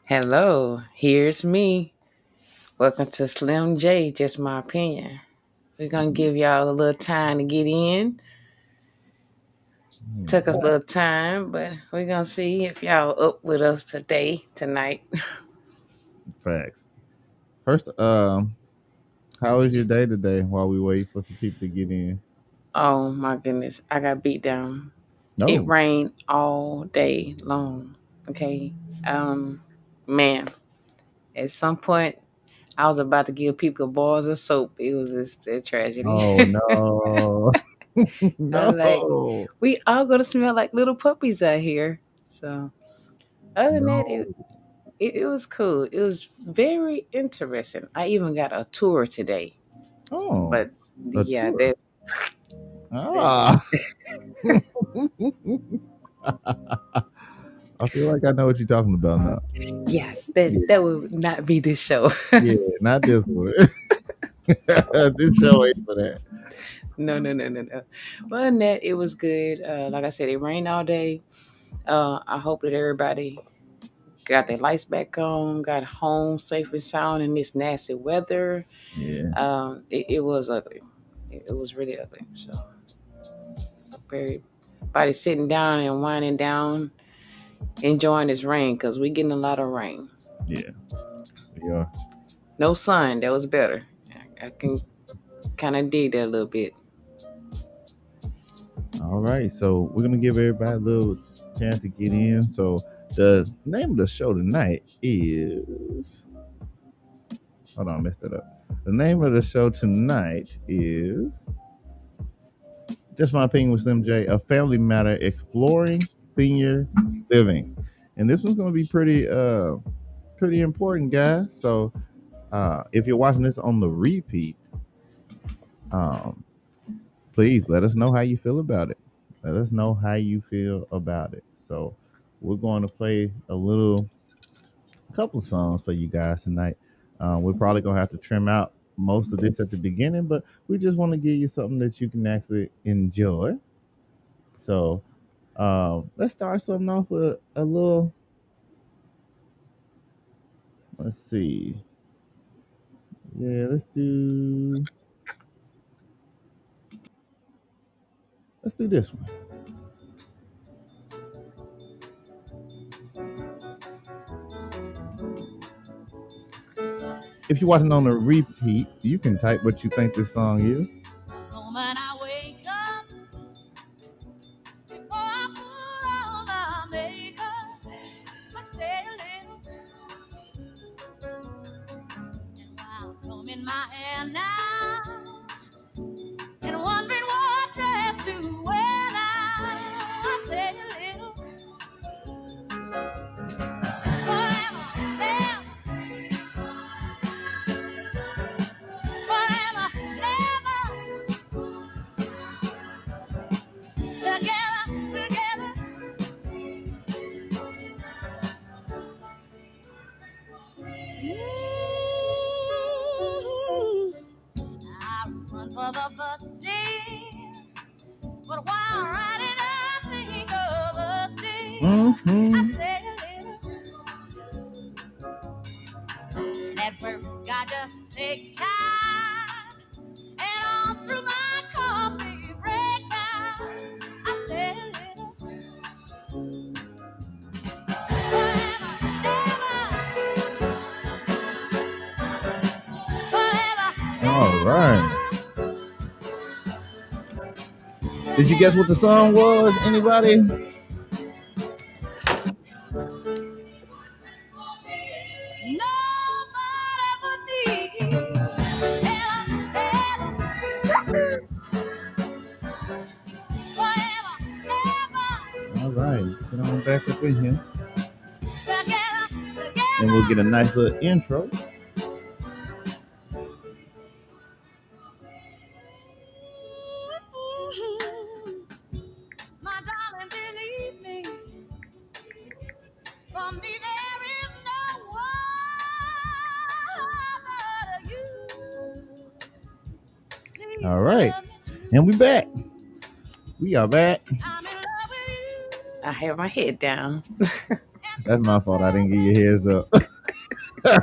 Hello, here's me. Welcome to Slim J, just my opinion. We're gonna give y'all a little time to get in. Took us a little time, but we're gonna see if y'all up with us tonight. Facts. First, how was your day today while we wait for some people to get in? Oh my goodness, I got beat down. It No. rained all day long. Okay. Man, at some point I was about to give people bars of soap. It was just a tragedy. Oh no. I was like, No. we all gonna smell like little puppies out here. So other than that, No. it was cool. It was very interesting. I even got a tour today. Oh. But A yeah, tour. that's Ah. I feel like I know what you're talking about now. yeah, Yeah, that would not be this show. yeah, not this one. This show ain't for that. No, no, no, no, no. But other than that, it was good. Like I said, it rained all day. I hope that everybody got their lights back on, got home safe and sound in this nasty weather. Yeah. It was ugly. It was really ugly. So everybody sitting down and winding down, enjoying this rain because we getting a lot of rain. Yeah. We are. No sun, that was better. I can kind of dig that a little bit. All right, so we're gonna give everybody a little chance to get in. So the name of the show tonight is hold on, I messed it up. The name of the show tonight is just my opinion with Slim J, a family matter exploring senior living. And this one's gonna be pretty important, guys. So if you're watching this on the repeat, um, please let us know how you feel about it. Let us know how you feel about it. So we're going to play a couple of songs for you guys tonight. We're probably gonna have to trim out most of this at the beginning, but we just want to give you something that you can actually enjoy. So let's start something off with a little. Let's see. Yeah, let's do this one. If you're watching on a repeat, you can type what you think this song is. Moment I wake up before I put on my makeup, I say a little, and while combing my hair now, and wondering what dress to wear now, I say a little, forever, forever, together, together. Ooh, I run for the bus stand, but while riding I think of us still. I say a little, at work I just take time, and all through my coffee break time, I say a little, All right. Did you guess what the song was? Anybody? All right, let's get on back up in here. And we'll get a nice little intro. My darling, believe me, for me there is no one but you. All right, and we back. We are back. I'm in love with you. I have my head down. That's my fault. I didn't give you a heads up. I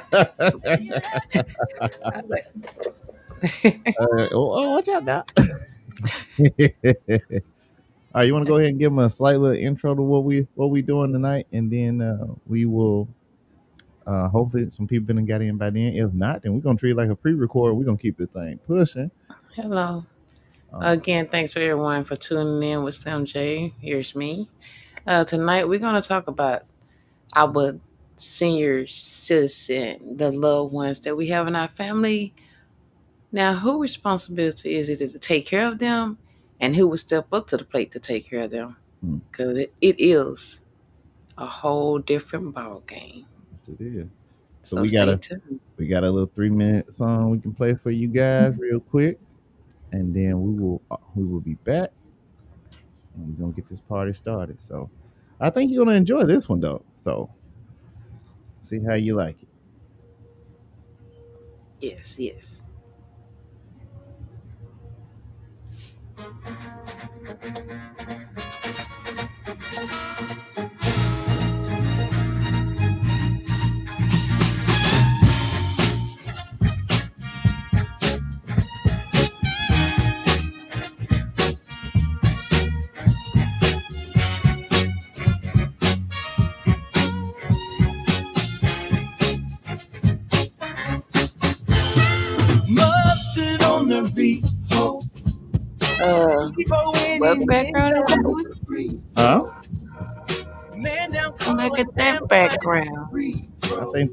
was like, Watch out now. All right, you want to go ahead and give them a slight little intro to what we doing tonight, and then we will hopefully some people been got in by then. If not, then we're gonna treat it like a pre-record. We're gonna keep the thing pushing. hello. Um, Again, thanks for everyone for tuning in with Slim J. Here's me. Tonight, we're going to talk about our senior citizen, the loved ones that we have in our family. Now, whose responsibility is it to take care of them, and who will step up to the plate to take care of them? hmm, Because it is a whole different ball game. yes, it is. So So stay tuned. we got a little 3 minute song we can play for you guys real quick, and then we will be back, and we're gonna get this party started. So I think you're gonna enjoy this one though. So see how you like it. Yes, yes. Mustard on the beat. Uh, People what winning in background is that one? the free. Huh? Man down Look calling at them that background. I think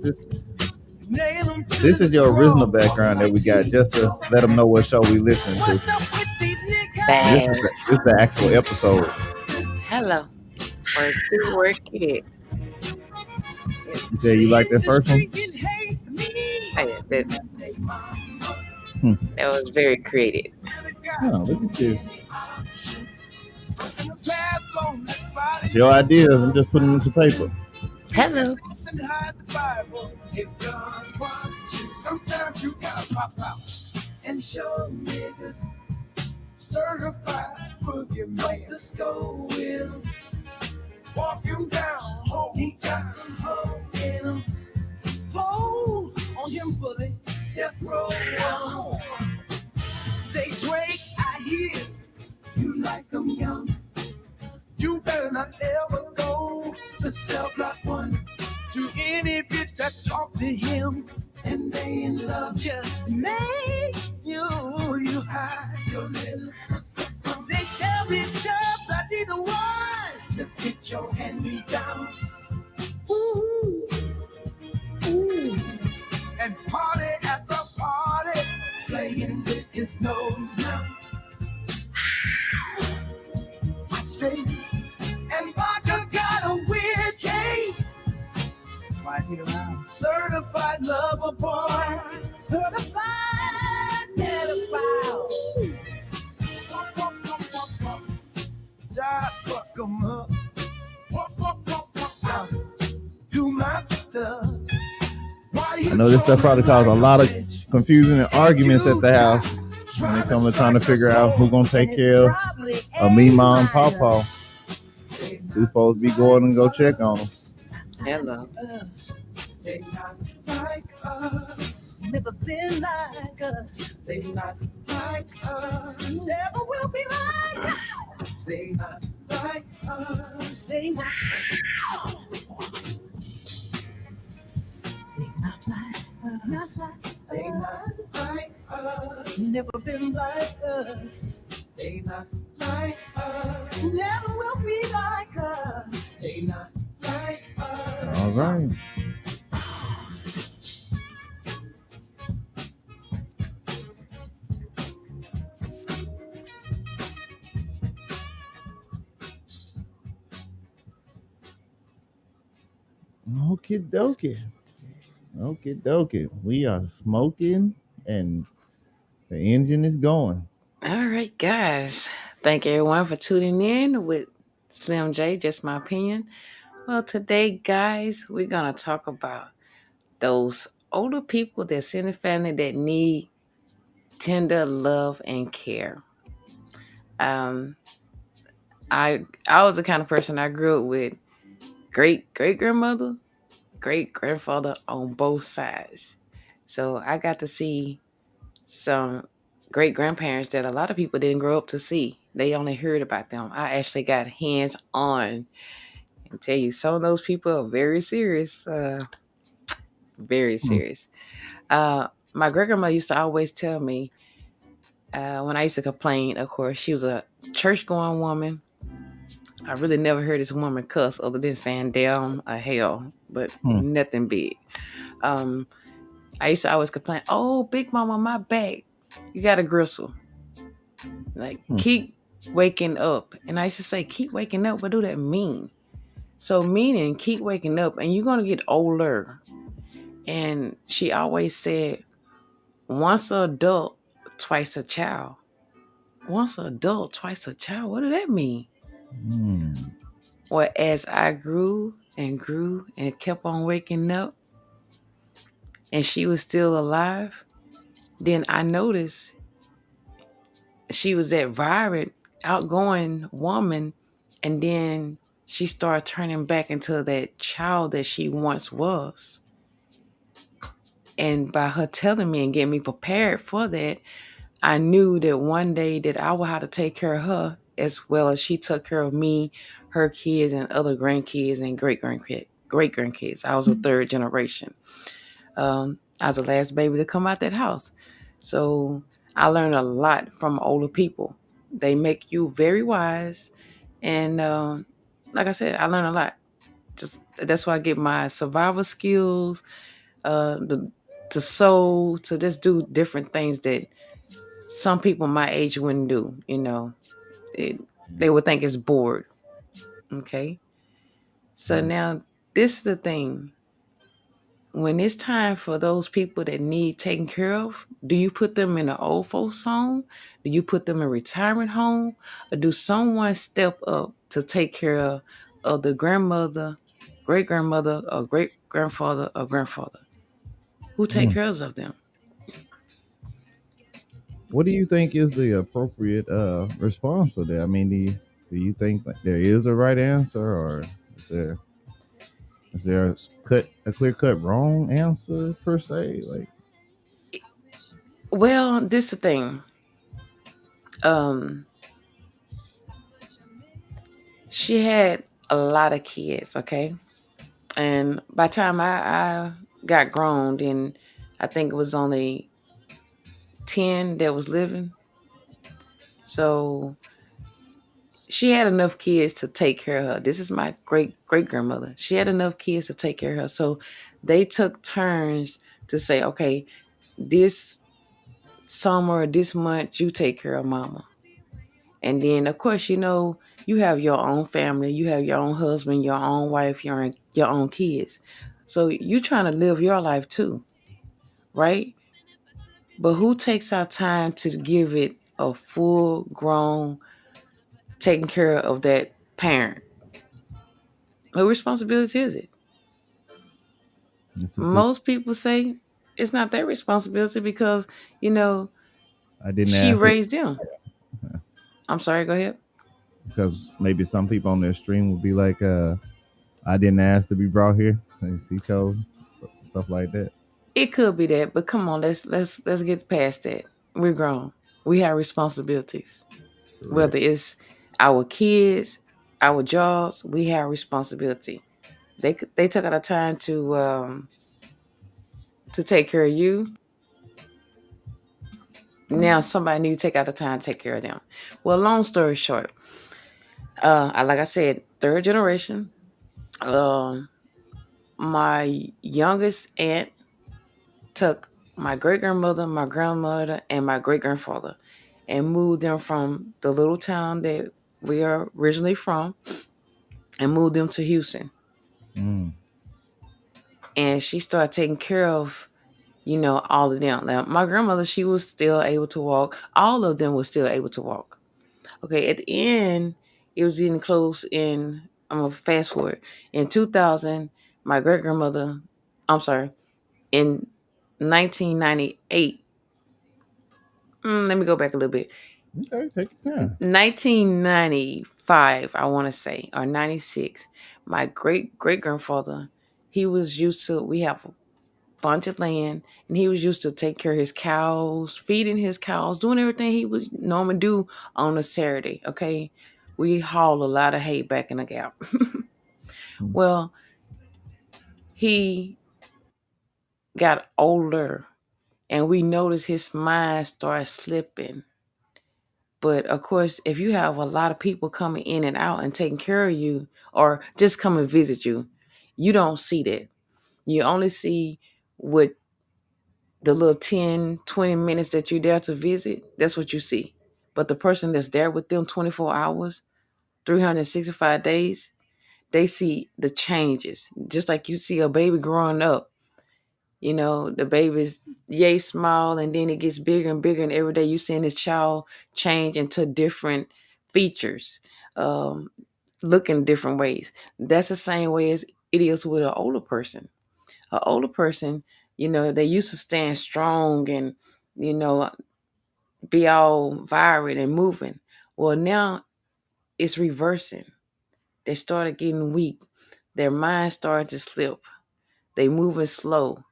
nail 'em to this the is your original cross background that like we got just to let them know what show we listening to. what's up with these This niggas? is Bad. the actual episode. Hello. Work it, work it. You say It's, you like In that the first one? street can hate me. yeah, Hmm. that was very creative. Oh, look at you. Pass on this body. It's your ideas. I'm just putting them to paper. Hello. And hide the Bible. If God wants you, sometimes you gotta pop out and show niggas certified boogie man. Let's go with him. Walk him down, hold he got some hope in him. Pull on him, bully. Death row on. Say Drake, I hear you like them young. You better not ever go to cell block one. To any bitch that talk to him and they in love, just make you hide your little sister. They tell me, Chubbs, I need the one to get your hand me downs. Ooh, ooh, and party at the party, playing with his nose now. Straight and Vodka got a weird case. Why is he around? Certified lover boy. Certified pedophiles. Die, fuck 'em up. Do my stuff. I know this stuff probably caused a lot of confusion and arguments at the house when it comes to trying to figure out who's gonna take care of me, mom, papa. We supposed to be going and go check on them. Hello. They not like us. Never been like us. They not like us. Never will be like us. They not like us. They not. They not like us. They not like us. Never been like us. They not like us. Never will be like us. They not like us. All right. Okie dokie. Okie dokie. We are smoking and the engine is going. All right, guys. Thank everyone for tuning in with Slim J, just my opinion. Well, today, guys, we're going to talk about those older people that's in the family that need tender love and care. Um, I was the kind of person I grew up with great grandmother, great grandfather on both sides. So I got to see some great grandparents that a lot of people didn't grow up to see. They only heard about them. I actually got hands on and tell you some of those people are very serious, very Hmm. serious. My great grandma used to always tell me when I used to complain. Of course, she was a church going woman. I really never heard this woman cuss other than saying damn or hell, but Hmm. nothing big. Um, I used to always complain, oh, Big Mama, my back. You got a gristle. Like, Hmm. keep waking up. And I used to say, keep waking up. What do that mean? So, meaning, keep waking up and you're going to get older. And she always said, once an adult, twice a child. Once an adult, twice a child. What did that mean? Hmm. Well, as I grew and kept on waking up and she was still alive, then I noticed she was that vibrant, outgoing woman. And then she started turning back into that child that she once was. And by her telling me and getting me prepared for that, I knew that one day that I would have to take care of her as well as she took care of me, her kids, and other grandkids and great grandkids. I was a third generation. I was the last baby to come out that house. So I learned a lot from older people. They make you very wise. And like I said, I learned a lot. Just that's why I get my survival skills, the to sew, to just do different things that some people my age wouldn't do. It, they would think it's bored. Okay. So Hmm. now this is the thing. When it's time for those people that need taken care of, do you put them in an old folks home? Do you put them in a retirement home? Or do someone step up to take care of the grandmother, great grandmother, or great grandfather or grandfather? Who take Hmm. care of them? What do you think is the appropriate response for that? I mean, do you think like there is a right answer, or is there is there a clear cut wrong answer per se? Like, Well, this is the thing. Um, she had a lot of kids, okay? And by the time I got grown, then I think it was only 10 that was living. So she had enough kids to take care of her. This is my great grandmother. She had enough kids to take care of her. So they took turns to say, okay, this summer, this month, you take care of mama. And then, of course, you have your own family, you have your own husband, your own wife, your own kids. So you trying to live your life too, right? But who takes our time to give it a full grown taking care of that parent? Whose responsibility is it? it's a 50, Most people say it's not their responsibility because, you know, I didn't she ask it raised them. I'm sorry, go ahead. because maybe some people on their stream would be like, I didn't ask to be brought here. He chose stuff like that. It could be that, but come on, let's get past that. We're grown. We have responsibilities. Correct. Whether it's our kids, our jobs, we have responsibility. They took out the time to take care of you. Now somebody need to take out the time to take care of them. Well, long story short, like I said, third generation. Um, my youngest aunt took my great grandmother, my grandmother, and my great grandfather, and moved them from the little town that we are originally from, and moved them to Houston. Mm. And she started taking care of all of them. Now, my grandmother, she was still able to walk. All of them were still able to walk. Okay, at the end, it was getting close I'm going to fast forward. In 2000, my great grandmother, I'm sorry, in 1998, let me go back a little bit. Okay, take your time. 1995, I want to say, or 96. My great great grandfather, he was used to, we have a bunch of land, and he was used to take care of his cows, feeding his cows, doing everything he would normally do on a Saturday. Okay. We haul a lot of hay back in the gap. Mm. Well, he got older, and we noticed his mind started slipping. But of course, if you have a lot of people coming in and out and taking care of you or just come and visit you, you don't see that. You only see what the little 10, 20 minutes that you're there to visit. That's what you see. But the person that's there with them 24 hours, 365 days, they see the changes. Just like you see a baby growing up. You know, the baby's yay small, and then it gets bigger and bigger, and every day you seeing this child change into different features, um, look in different ways. That's the same way as it is with an older person. An older person, you know, they used to stand strong and, you know, be all vibrant and moving. Well, now it's reversing. They started getting weak. Their mind started to slip. They moving slow.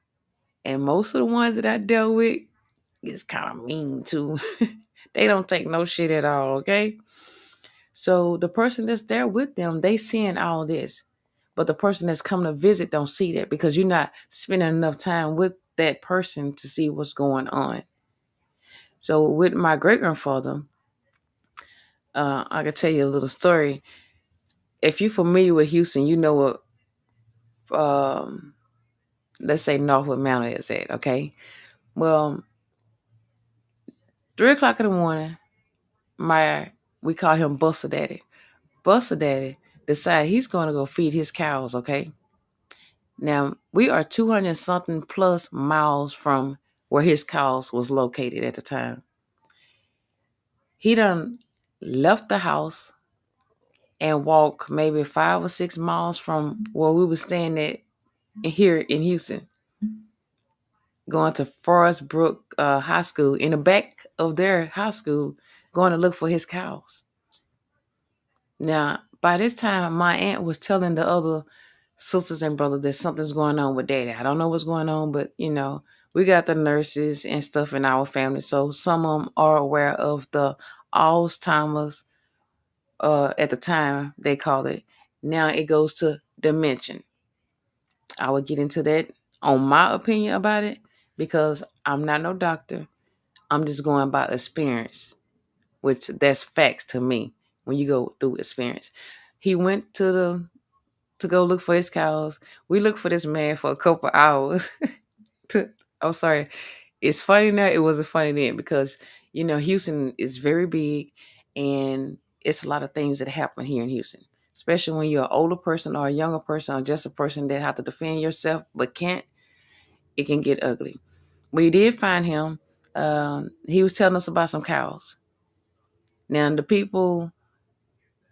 And most of the ones that I dealt with is kind of mean too. They don't take no shit at all, okay? So the person that's there with them, they seeing all this. But the person that's coming to visit don't see that because you're not spending enough time with that person to see what's going on. So with my great grandfather, I could tell you a little story. If you're familiar with Houston, you know what, let's say Northwood Mountain is at, okay? Well, 3 o'clock in the morning, my we call him Buster Daddy. Buster Daddy decided he's going to go feed his cows, okay? Now, we are 200 something plus miles from where his cows was located at the time. He done left the house and walked maybe 5 or 6 miles from where we were staying at here in Houston, going to Forest Brook High School, in the back of their high school, going to look for his cows. Now, by this time, my aunt was telling the other sisters and brothers that something's going on with daddy. I don't know what's going on, but you know, we got the nurses and stuff in our family, so some of them are aware of the Alzheimer's. At the time, they call it. Now it goes to dementia. I will get into that on my opinion about it because I'm not no doctor. I'm just going by experience, which that's facts to me when you go through experience. He went to go look for his cows. We looked for this man for a couple hours. I'm sorry. It's funny now. It wasn't funny then because, you know, Houston is very big and it's a lot of things that happen here in Houston, especially when you're an older person or a younger person or just a person that have to defend yourself but can't. It can get ugly. We did find him. He was telling us about some cows. Now, the people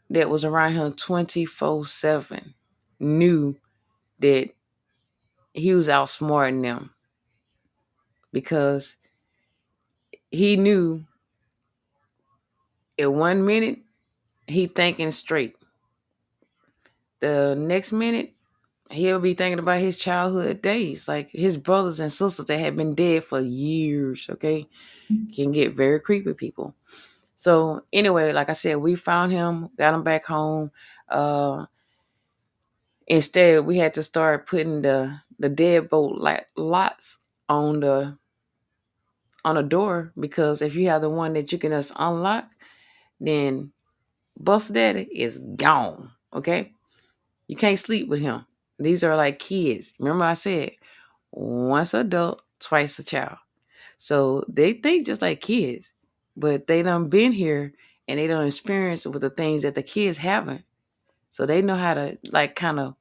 that was around him 24/7 knew that he was outsmarting them because he knew in 1 minute he thinking straight. The next minute he'll be thinking about his childhood days, like his brothers and sisters that had been dead for years. Okay, can get very creepy, people. So anyway, like I said, we found him, got him back home. Uh, Instead, we had to start putting the deadbolt like lots on the door because if you have the one that you can just unlock, then Bus Daddy is gone. Okay, you can't sleep with him. These are like kids. Remember, I said once adult, twice a child. So they think just like kids, but they done been here and they don't experience with the things that the kids haven't. So they know how to like kind of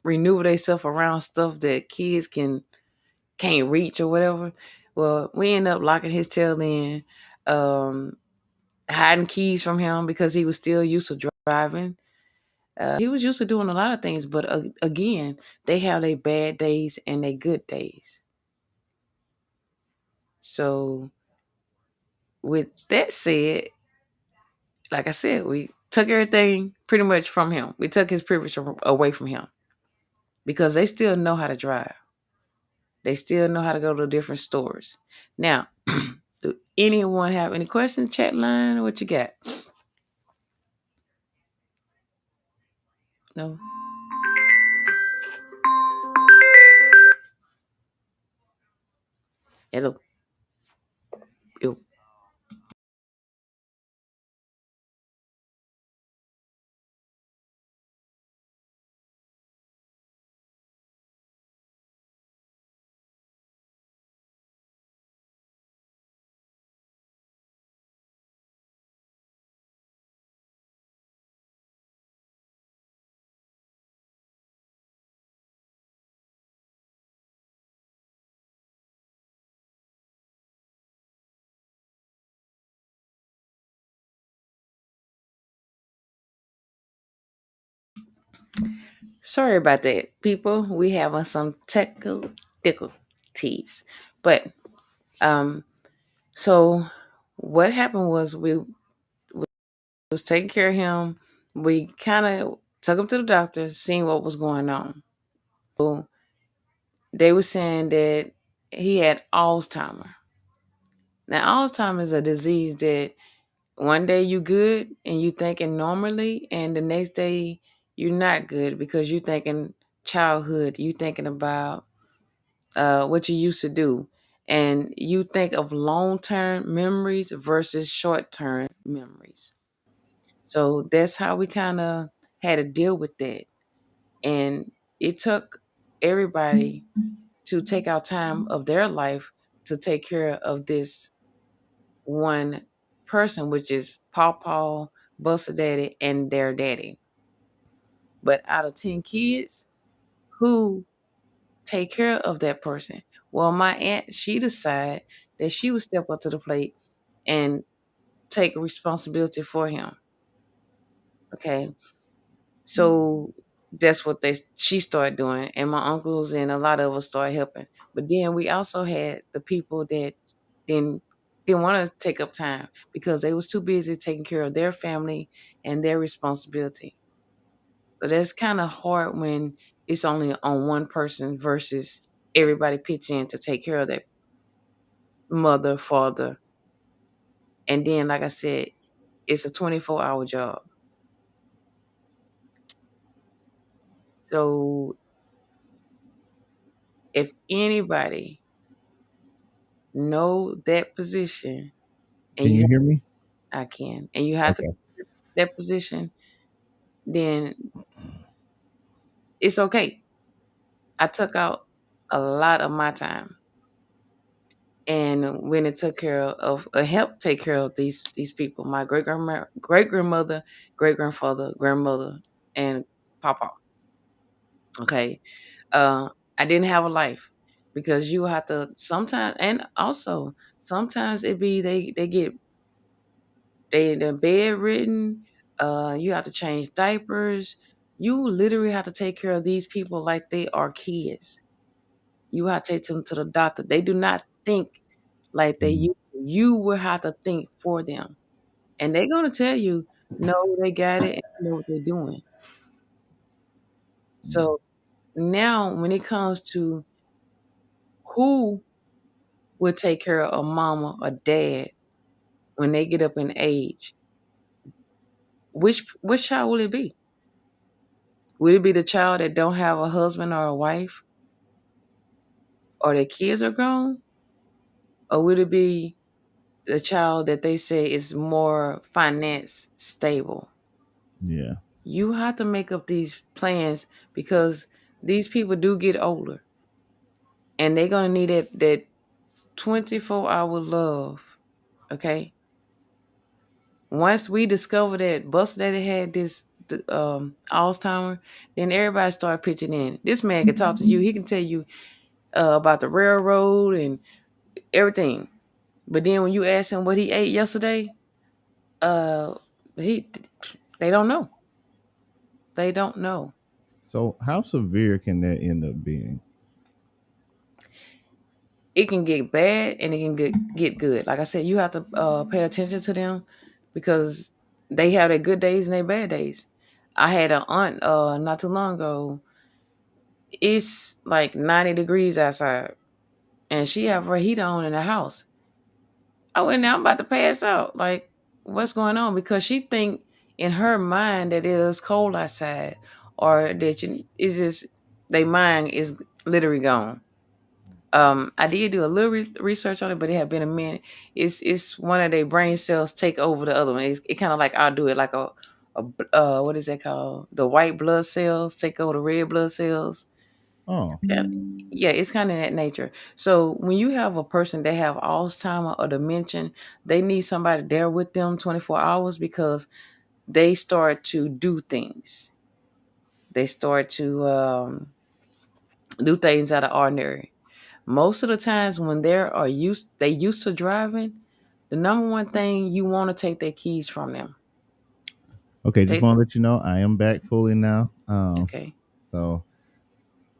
renew themselves around stuff that kids can't reach or whatever. Well, we end up locking his tail in, um, hiding keys from him because he was still used to driving. He was used to doing a lot of things, but again, they have their bad days and their good days. So, with that said, like I said, we took everything pretty much from him. We took his privilege away from him because they still know how to drive. They still know how to go to different stores. Now, do anyone have any questions? Chat line, what you got? No. Hello. Ew. Sorry about that, people. We having some technical difficulties, but um, so what happened was we was taking care of him. We kind of took him to the doctor, seeing what was going on. So they were saying that he had Alzheimer. Now, Alzheimer is a disease that one day you good and you thinking normally, and the next day you're not good because you thinking childhood, you thinking about what you used to do, and you think of long term memories versus short term memories. So that's how we kind of had to deal with that, and it took everybody to take out time of their life to take care of this one person, which is Pawpaw, Buster Daddy, and their daddy. But out of 10 kids, who take care of that person? Well, my aunt, she decided that she would step up to the plate and take responsibility for him. Okay. So that's what she started doing. And my uncles and a lot of us started helping. But then we also had the people that didn't didn't want to take up time because they was too busy taking care of their family and their responsibility. So that's kind of hard when it's only on one person versus everybody pitching in to take care of their mother, father. And then, like I said, it's a 24-hour job. So if anybody know that position and Can you you hear me? I can, and you have to Okay. that position, then it's okay. I took out a lot of my time, and when it took care of help take care of these people, my great grandmother, great grandfather, grandmother, and papa. Okay, I didn't have a life because you have to sometimes, and also sometimes it be they get they're bedridden. You have to change diapers. You literally have to take care of these people like they are kids. You have to take them to the doctor. They do not think like they Mhm. used to. You will have to think for them. And they're gonna tell you, no, they got it and they know what they're doing. Mhm. So now when it comes to who will take care of a mama or dad when they get up in age, which child will it be? Will it be the child that don't have a husband or a wife or their kids are grown? Or would it be the child that they say is more finance stable? Yeah. You have to make up these plans because these people do get older and they're gonna need that 24-hour love. Okay. Once we discovered that Bus Daddy had this Alzheimer, then everybody started pitching in. This man can talk to you. He can tell you about the railroad and everything. But then when you ask him what he ate yesterday, uh, he they don't know. They don't know. So how severe can that end up being? It can get bad and it can get good. Like I said, you have to pay attention to them because They have their good days and their bad days. I had an aunt not too long ago. It's like 90 degrees outside, and she have her heat on in the house. I went there, I'm about to pass out. Like, what's going on? Because she think in her mind that it is cold outside, or that you is just their mind is literally gone. I did do a little research on it, but it had been a minute. It's one of their brain cells take over the other one. It kind of like I'll do it like what is that called? The white blood cells take over the red blood cells. Oh, Yeah, it's kind of that nature. So when you have a person that have Alzheimer or dementia, they need somebody there with them 24 hours because they start to do things. They start to do things out of ordinary. Most of the times when they used to driving, the number one thing you want to take their keys from them. okay. Just Take want to let you know I am back fully now. okay. So,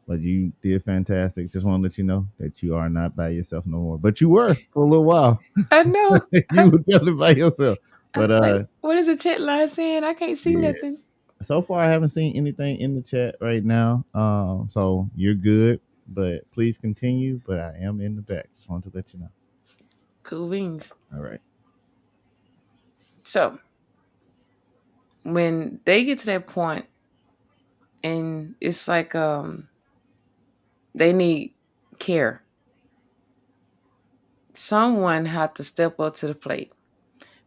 but you did fantastic. Just want to let you know that you are not by yourself no more. But you were for a little while. I know. You were definitely by yourself. I But was like, what is the chat line saying? I can't see yeah. nothing. So far, I haven't seen anything in the chat right now. So you're good. But please continue. But I am in the back. Just want to let you know. Cool beans. All right. So when they get to that point and it's like they need care, someone had to step up to the plate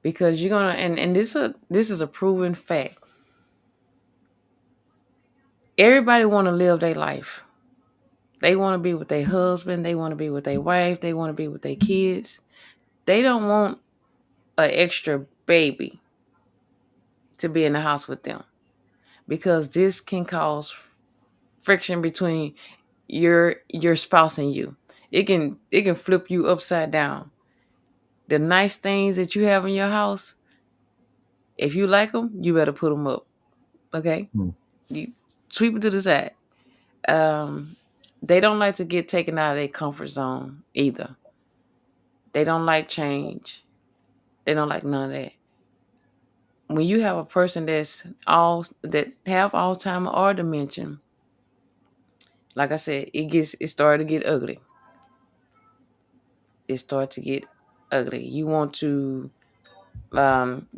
because you're gonna and this is a proven fact. Everybody want to live their life. They want to be with their husband, they want to be with their wife, they want to be with their kids. They don't want an extra baby to be in the house with them because this can cause friction between your spouse and you. It can flip you upside down. The nice things that you have in your house, if you like them, you better put them up. Okay, Hmm. you sweep them to the side. Um, they don't like to get taken out of their comfort zone either. They don't like change. They don't like none of that. When you have a person that have Alzheimer or dementia, like I said, it started to get ugly. It started to get ugly. You want to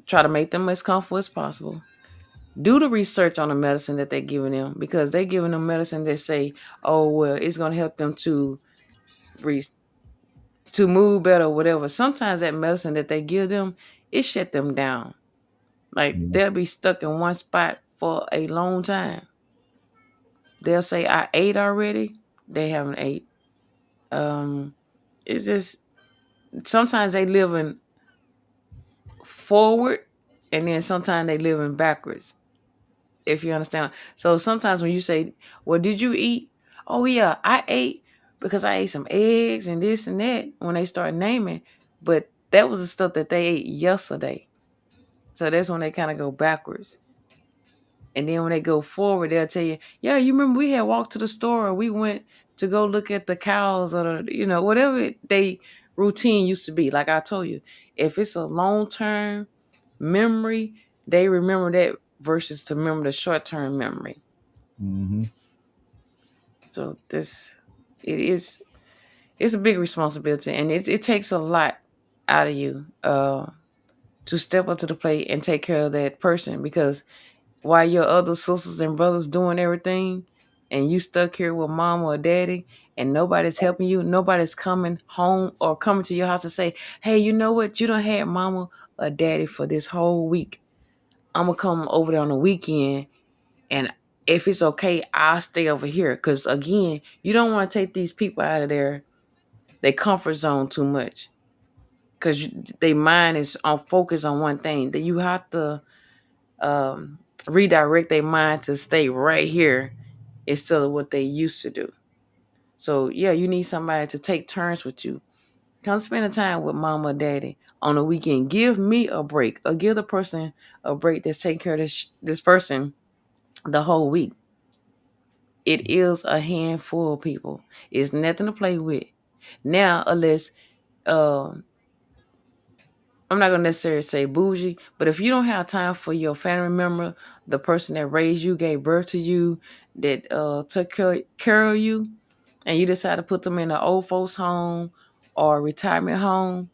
try to make them as comfortable as possible. Do the research on the medicine that they're giving them because they're giving them medicine that say, oh well, it's gonna help them re- to move better or whatever. Sometimes that medicine that they give them, it shut them down. Like Yeah. they'll be stuck in one spot for a long time. They'll say, I ate already. They haven't ate. Um, it's just sometimes they living forward and then sometimes they living backwards. If you understand. So sometimes when you say, well, did you eat? Oh yeah, I ate because I ate some eggs and this and that when they start naming. But that was the stuff that they ate yesterday. So that's when they kind of go backwards. And then when they go forward, they'll tell you, yeah, you remember we had walked to the store or we went to go look at the cows or, whatever they routine used to be. Like I told you, if it's a long term memory, they remember that versus to remember the short term memory. Mm-hmm. So it is, it's a big responsibility and it takes a lot out of you to step up to the plate and take care of that person because while your other sisters and brothers doing everything and you stuck here with mom or daddy and nobody's helping you, nobody's coming home or coming to your house to say, hey, you know what? You don't have mama or daddy for this whole week. I'm going to come over there on the weekend and if it's okay, I'll stay over here. Because again, you don't want to take these people out of their comfort zone too much because their mind is on focus on one thing. That you have to um, redirect their mind to stay right here instead of what they used to do. So yeah, you need somebody to take turns with you. Come spend a time with mama or daddy on the weekend. Give me a break or give the person a break that's taking care of this person the whole week. It is a handful of people. It's nothing to play with. Now, unless uh, I'm not gonna necessarily say bougie, but if you don't have time for your family member, the person that raised you, gave birth to you, that took care of you, and you decide to put them in an old folks home or retirement home,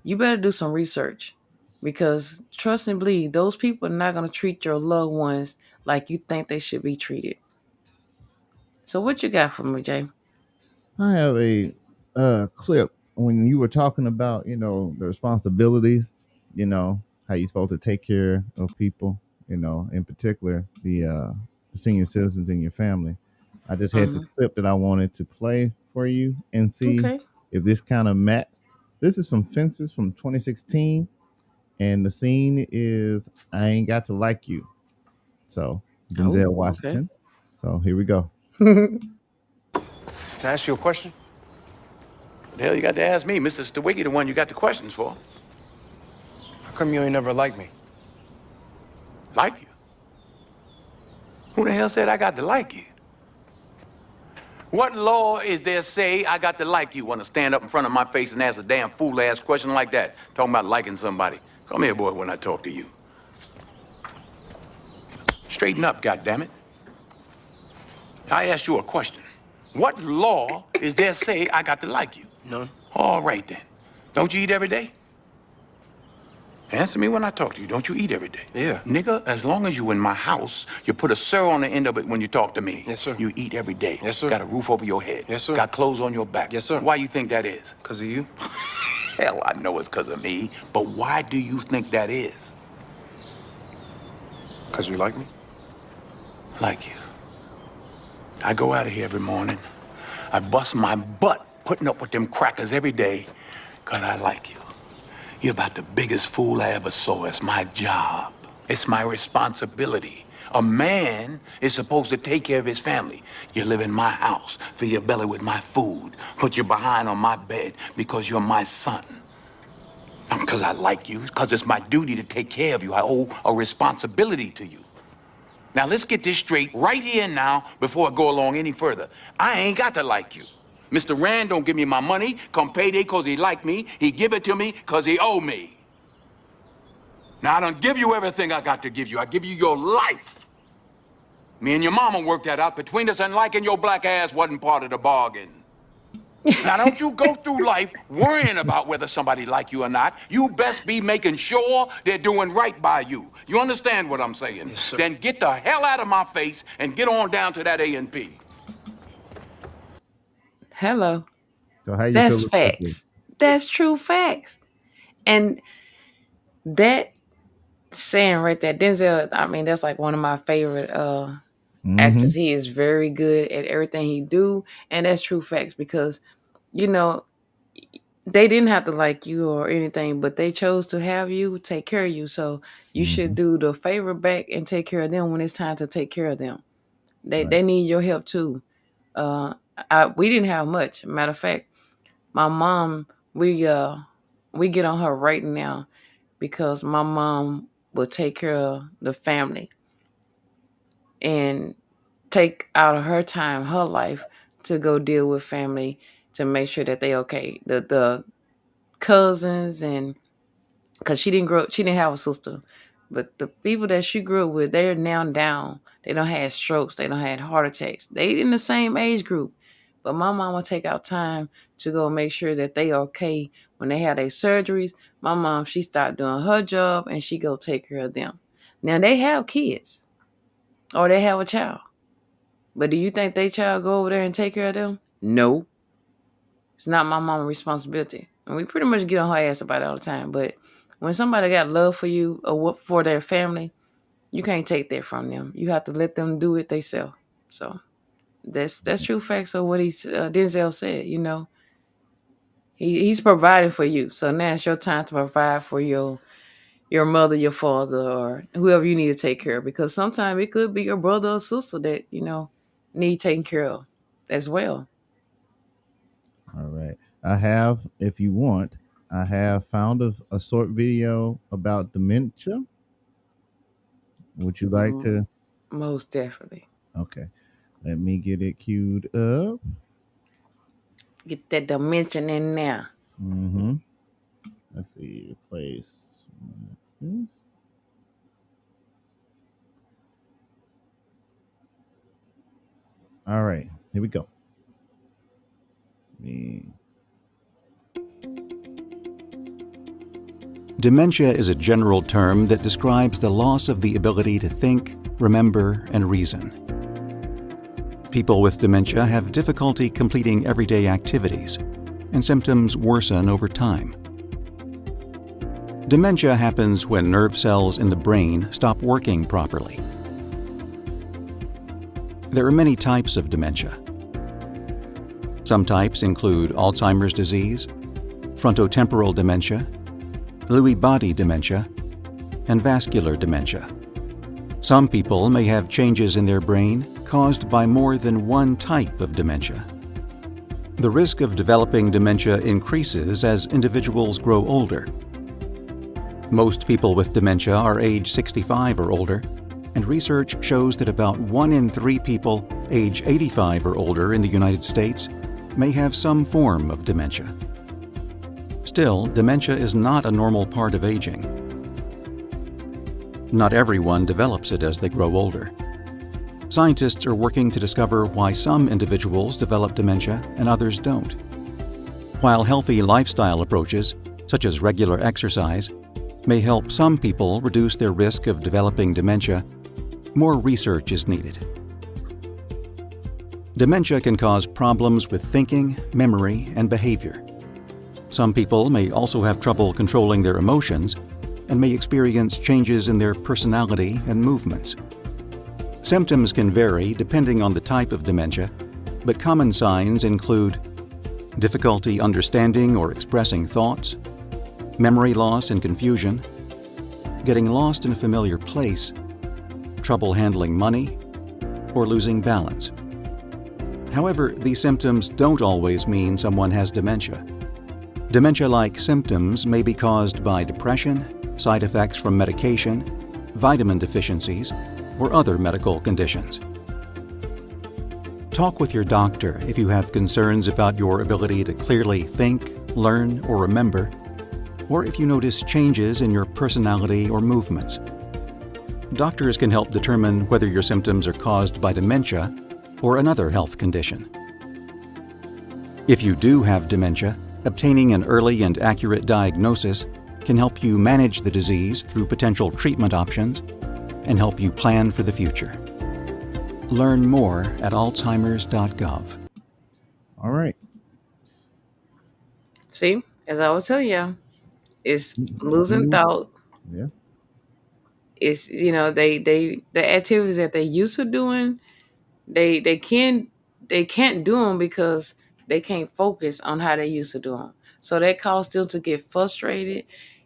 you better do some research, because trust and believe, those people are not gonna treat your loved ones like you think they should be treated. So what you got for me, Jay? I have a clip when you were talking about, the responsibilities, how you're supposed to take care of people, in particular the senior citizens in your family. I just had this Mm-hmm. clip that I wanted to play for you and see Okay. if this kind of matched. This is from Fences from 2016, and the scene is I Ain't Got to Like You. So Oh, Denzel okay. Washington. So here we go. Can I ask you a question? The hell you got to ask me, Mr. Stewiggy, the one you got the questions for. How come you ain't never liked me? Like you? Who the hell said I got to like you? What law is there say I got to like you? Want to stand up in front of my face and ask a damn fool-ass question like that? Talking about liking somebody. Come here, boy, when I talk to you. Straighten up, goddammit. I asked you a question. What law is there say I got to like you? None. All right, then. Don't you eat every day? Answer me when I talk to you. Don't you eat every day? Yeah. Nigga, as long as you in my house, you put a sir on the end of it when you talk to me. Yes, sir. You eat every day. Yes, sir. Got a roof over your head. Yes, sir. Got clothes on your back. Yes, sir. Why you think that is? Because of you? Hell, I know it's because of me. But why do you think that is? Because you like me? Like you. I go out of here every morning. I bust my butt putting up with them crackers every day because I like you. You're about the biggest fool I ever saw. It's my job. It's my responsibility. A man is supposed to take care of his family. You live in my house, fill your belly with my food, put your behind on my bed because you're my son. Because I like you, because it's my duty to take care of you. I owe a responsibility to you. Now let's get this straight right here and now before I go along any further. I ain't got to like you. Mr. Rand don't give me my money come payday because he like me. He give it to me because he owe me. Now I don't give you everything I got to give you. I give you your life. Me and your mama worked that out between us, and liking your black ass wasn't part of the bargain. Now don't you go through life worrying about whether somebody like you or not. You best be making sure they're doing right by you. You understand what I'm saying? Yes, sir. Then get the hell out of my face and get on down to that A&P. Hello. So how you That's feel about this? facts. That's true facts. And that saying right there, Denzel, I mean, that's like one of my favorite actors. Mm-hmm. He is very good at everything he do, and that's true facts, because you know they didn't have to like you or anything, but they chose to have you take care of you. So you should Mm-hmm. do the favor back and take care of them when it's time to take care of them. They Right. they need your help too. Uh, we didn't have much. Matter of fact, my mom, we get on her right now because my mom will take care of the family and take out of her time, her life, to go deal with family to make sure that they okay. The cousins, and because she didn't have a sister, but the people that she grew up with, they're now down. They don't have strokes, they don't have heart attacks. They in the same age group, but my mom will take out time to go make sure that they are okay when they have their surgeries. My mom, she stopped doing her job and she go take care of them. Now they have kids or they have a child, but do you think they child go over there and take care of them? No, it's not my mama's responsibility. And we pretty much get on her ass about it all the time. But when somebody got love for you or for their family, you can't take that from them. You have to let them do it themselves. So that's true facts of what Denzel said. You know, he's providing for you. So now it's your time to provide for your mother, your father, or whoever you need to take care of. Because sometimes it could be your brother or sister that need taken care of as well. All right. I have, if you want, I have found a short video about dementia. Would you like Mm, to? most definitely. Okay. Let me get it queued up. Get that dimension in there. Mm-hmm. Let's see. Place. Yes. All right. Here we go. Me. Dementia is a general term that describes the loss of the ability to think, remember, and reason. People with dementia have difficulty completing everyday activities, and symptoms worsen over time. Dementia happens when nerve cells in the brain stop working properly. There are many types of dementia. Some types include Alzheimer's disease, frontotemporal dementia, Lewy body dementia, and vascular dementia. Some people may have changes in their brain caused by more than one type of dementia. The risk of developing dementia increases as individuals grow older. Most people with dementia are age 65 or older, and research shows that about 1 in 3 people age 85 or older in the United States may have some form of dementia. Still, dementia is not a normal part of aging. Not everyone develops it as they grow older. Scientists are working to discover why some individuals develop dementia and others don't. While healthy lifestyle approaches, such as regular exercise, may help some people reduce their risk of developing dementia, more research is needed. Dementia can cause problems with thinking, memory, and behavior. Some people may also have trouble controlling their emotions and may experience changes in their personality and movements. Symptoms can vary depending on the type of dementia, but common signs include difficulty understanding or expressing thoughts, memory loss and confusion, getting lost in a familiar place, trouble handling money, or losing balance. However, these symptoms don't always mean someone has dementia. Dementia-like symptoms may be caused by depression, side effects from medication, vitamin deficiencies, or other medical conditions. Talk with your doctor if you have concerns about your ability to clearly think, learn, or remember, or if you notice changes in your personality or movements. Doctors can help determine whether your symptoms are caused by dementia or another health condition. If you do have dementia, obtaining an early and accurate diagnosis can help you manage the disease through potential treatment options and help you plan for the future. Learn more at alzheimers.gov. All right. See, as I was telling you, it's losing Mhm. thought. Yeah. It's they the activities that they used to doing, they they can't do them because they can't focus on how they used to do them. So that caused them to get frustrated.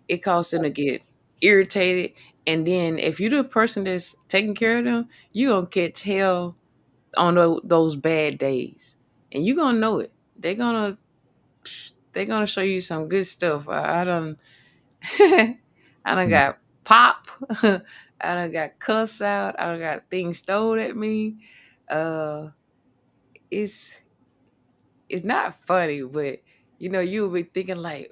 It caused them to get irritated. And then if you're the person that's taking care of them, you gonna catch hell on those bad days, and you gonna know it. They're gonna show you some good stuff. I don't. I done Mm. got pop. I done got cuss out. I done got things stole at me. Uh, it's it's not funny, but you'll be thinking like,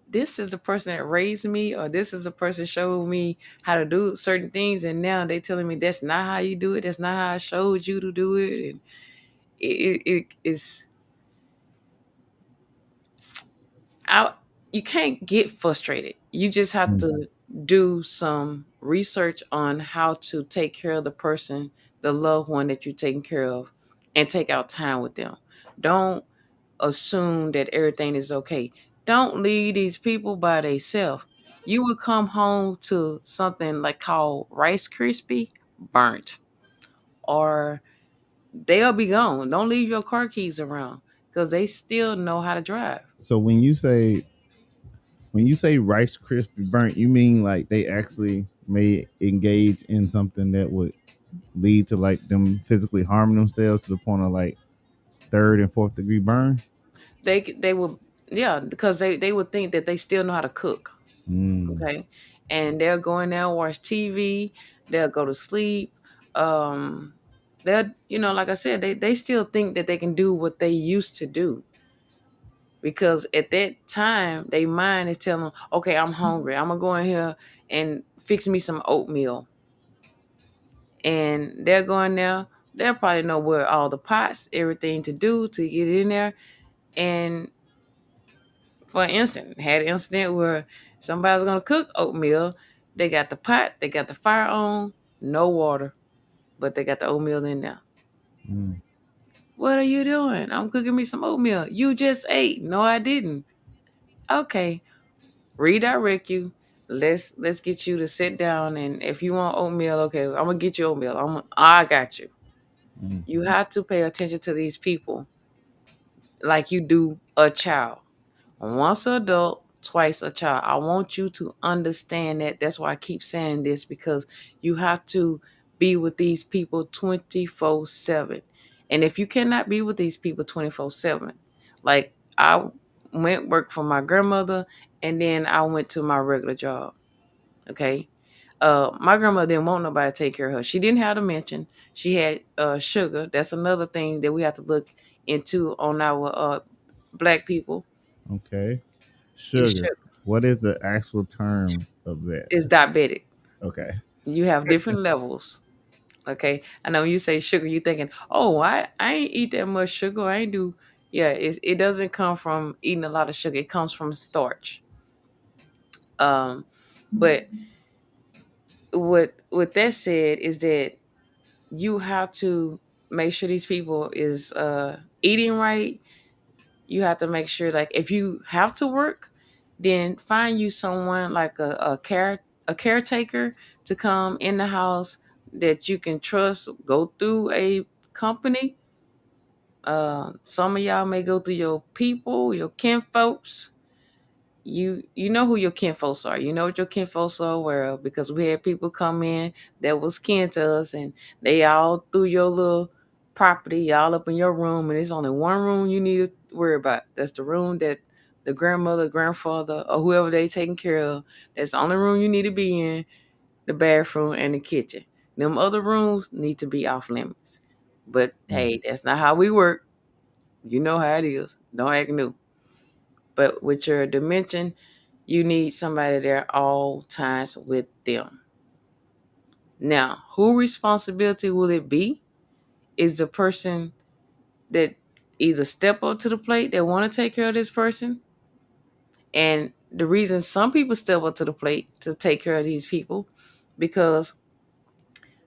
this is the person that raised me, or this is the person showed me how to do certain things, and now they telling me that's not how you do it. That's not how I showed you to do it, and it is. I You can't get frustrated. You just have Mm. to do some research on how to take care of the person, the loved one that you're taking care of, and take out time with them. Don't assume that everything is okay. Don't leave these people by themselves. You will come home to something like called Rice Krispie burnt, or they'll be gone. Don't leave your car keys around because they still know how to drive. So when you say Rice Krispie burnt, you mean like they actually may engage in something that would lead to like them physically harming themselves to the point of like third and fourth degree burns? They will, yeah, because they would think that they still know how to cook. Mm. Okay, and they'll go in there and watch TV. They'll go to sleep. Um, they'll, like I said, they still think that they can do what they used to do. because at that time, their mind is telling them, okay, I'm hungry. I'm going to go in here and fix me some oatmeal. And they're going there. They'll probably know where all the pots, everything to do to get in there. And for instance, had an incident where somebody's going to cook oatmeal. They got the pot, they got the fire on, no water, but they got the oatmeal in there. Mm. What are you doing? I'm cooking me some oatmeal. You just ate. No, I didn't. Okay, redirect you. Let's get you to sit down, and if you want oatmeal, okay, I'm gonna get you oatmeal. I got you. Mm. You have to pay attention to these people like you do a child. Once an adult, twice a child. I want you to understand that. That's why I keep saying this, because you have to be with these people 24/7. And if you cannot be with these people 24/7, like I went work for my grandmother and then I went to my regular job. Okay. My grandmother didn't want nobody to take care of her. She didn't have dementia. She had sugar. That's another thing that we have to look into on our black people Okay. is Sugar. sugar. What is the actual term of that? Is diabetic. Okay. You have different levels. Okay. I know when you say sugar, you thinking, oh, I ain't eat that much sugar. I ain't do. Yeah, it doesn't come from eating a lot of sugar. It comes from starch. Um, but what that said is that you have to make sure these people is eating right. You have to make sure, like, if you have to work, then find you someone like a caretaker to come in the house that you can trust. Go through a company. Some of y'all may go through your people, your kin folks. You know who your kin folks are. You know what your kin folks are aware of, because we had people come in that was kin to us, and they all through your little property, y'all up in your room, and it's only one room you need to worry about. That's the room that the grandmother, grandfather, or whoever they taking care of. That's the only room you need to be in, the bathroom and the kitchen. Them other rooms need to be off limits. But Mm. hey, that's not how we work. You know how it is. Don't act new. But with your dimension, you need somebody there all times with them. Now, who responsibility will it be? Is the person that either step up to the plate that want to take care of this person. And the reason some people step up to the plate to take care of these people, because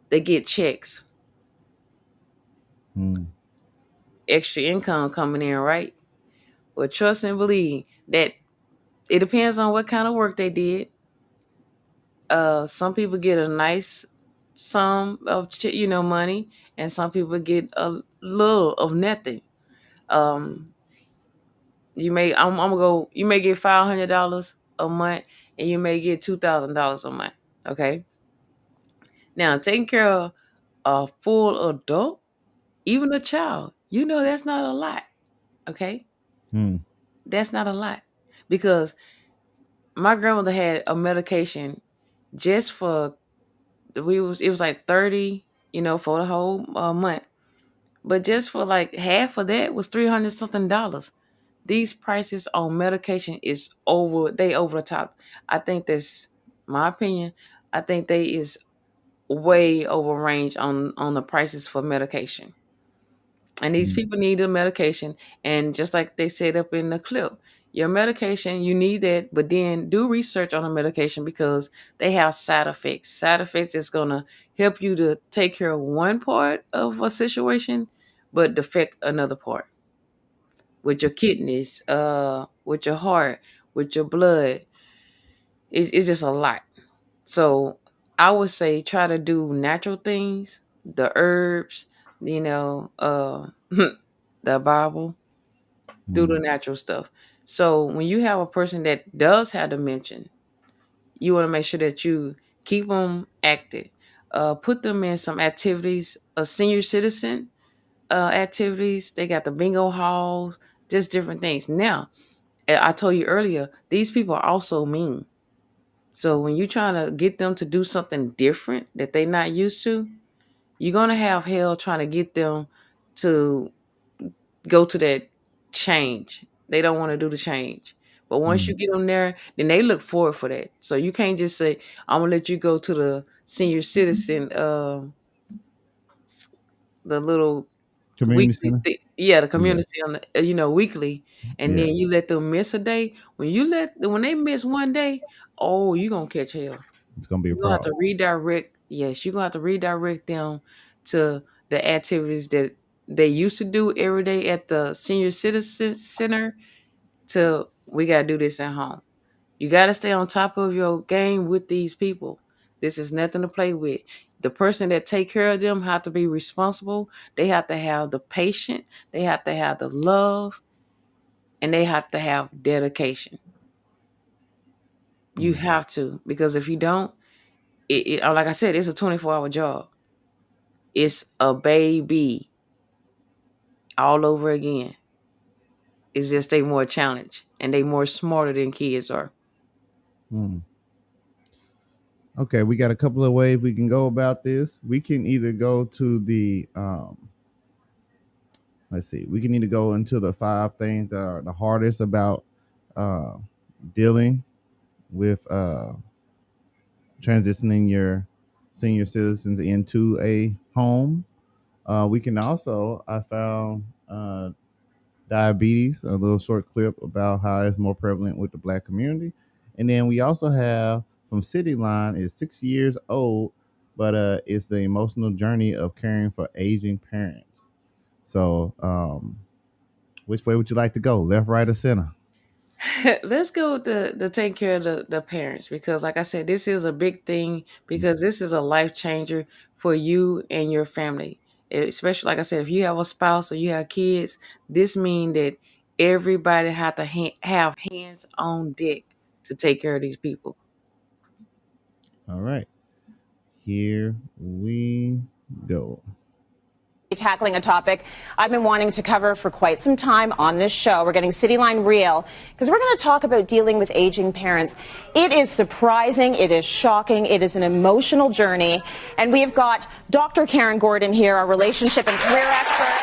they get checks, Mm. extra income coming in, right? But trust and believe that it depends on what kind of work they did. Some people get a nice sum of money, and some people get a little of nothing. Um, I'm gonna go. You may get $500 a month, and you may get $2,000 a month. Okay. Now, taking care of a full adult, even a child, that's not a lot. Okay, Mm. that's not a lot, because my grandmother had a medication just for it was like 30, for the whole month. But just for like half of that was 300 something dollars. These prices on medication is over the top. I think that's my opinion. I think they is way over range on the prices for medication. And these Mm. people need the medication. And just like they said up in the clip, your medication, you need that, but then do research on the medication, because they have side effects. Side effects is going to help you to take care of one part of a situation, but defect another part with your kidneys, with your heart, with your blood. It's just a lot. So I would say try to do natural things, the herbs, the Bible, do Mm. the natural stuff. So when you have a person that does have dementia, you want to make sure that you keep them active. Put them in some activities, a senior citizen activities. They got the bingo halls, just different things. Now, I told you earlier, these people are also mean. So when you're trying to get them to do something different that they're not used to, you're gonna have hell trying to get them to go to that change. They don't want to do the change. But once you Mm. get them there, then they look forward for that. So you can't just say, "I'm gonna let you go to the senior citizen, the little Community weekly, center. yeah, the Yeah, community on the, weekly, and yeah. then you let them miss a day. When they miss one day, oh, you gonna catch hell. It's gonna be a You're gonna have to problem. redirect. Yes, you're gonna have to redirect them to the activities that they used to do every day at the senior citizen center. To we gotta do this at home. You gotta stay on top of your game with these people. This is nothing to play with. The person that take care of them have to be responsible. They have to have the patience. They have to have the love, and they have to have dedication. You Mm. have to, because if you don't, like I said, it's a 24-hour job. It's a baby all over again. It's just they more challenged and they more smarter than kids are. Mm. Okay, we got a couple of ways we can go about this. We can either go to the let's see, we can either go into the 5 things that are the hardest about uh dealing with transitioning your senior citizens into a home. We can also, I found diabetes, a little short clip about how it's more prevalent with the black community. And then we also have from City Line is 6 years old, but it's the emotional journey of caring for aging parents. So, which way would you like to go? Left, right, or center? Let's go with the take care of the parents, because like I said, this is a big thing, because this is a life changer for you and your family. Especially like I said, if you have a spouse or you have kids, this means that everybody have to have hands on deck to take care of these people. All right, here we go. Tackling a topic I've been wanting to cover for quite some time on this show. We're getting Cityline real because we're going to talk about dealing with aging parents. It is surprising, it is shocking, it is an emotional journey, and we have got Dr. Karen Gordon here, our relationship and career expert.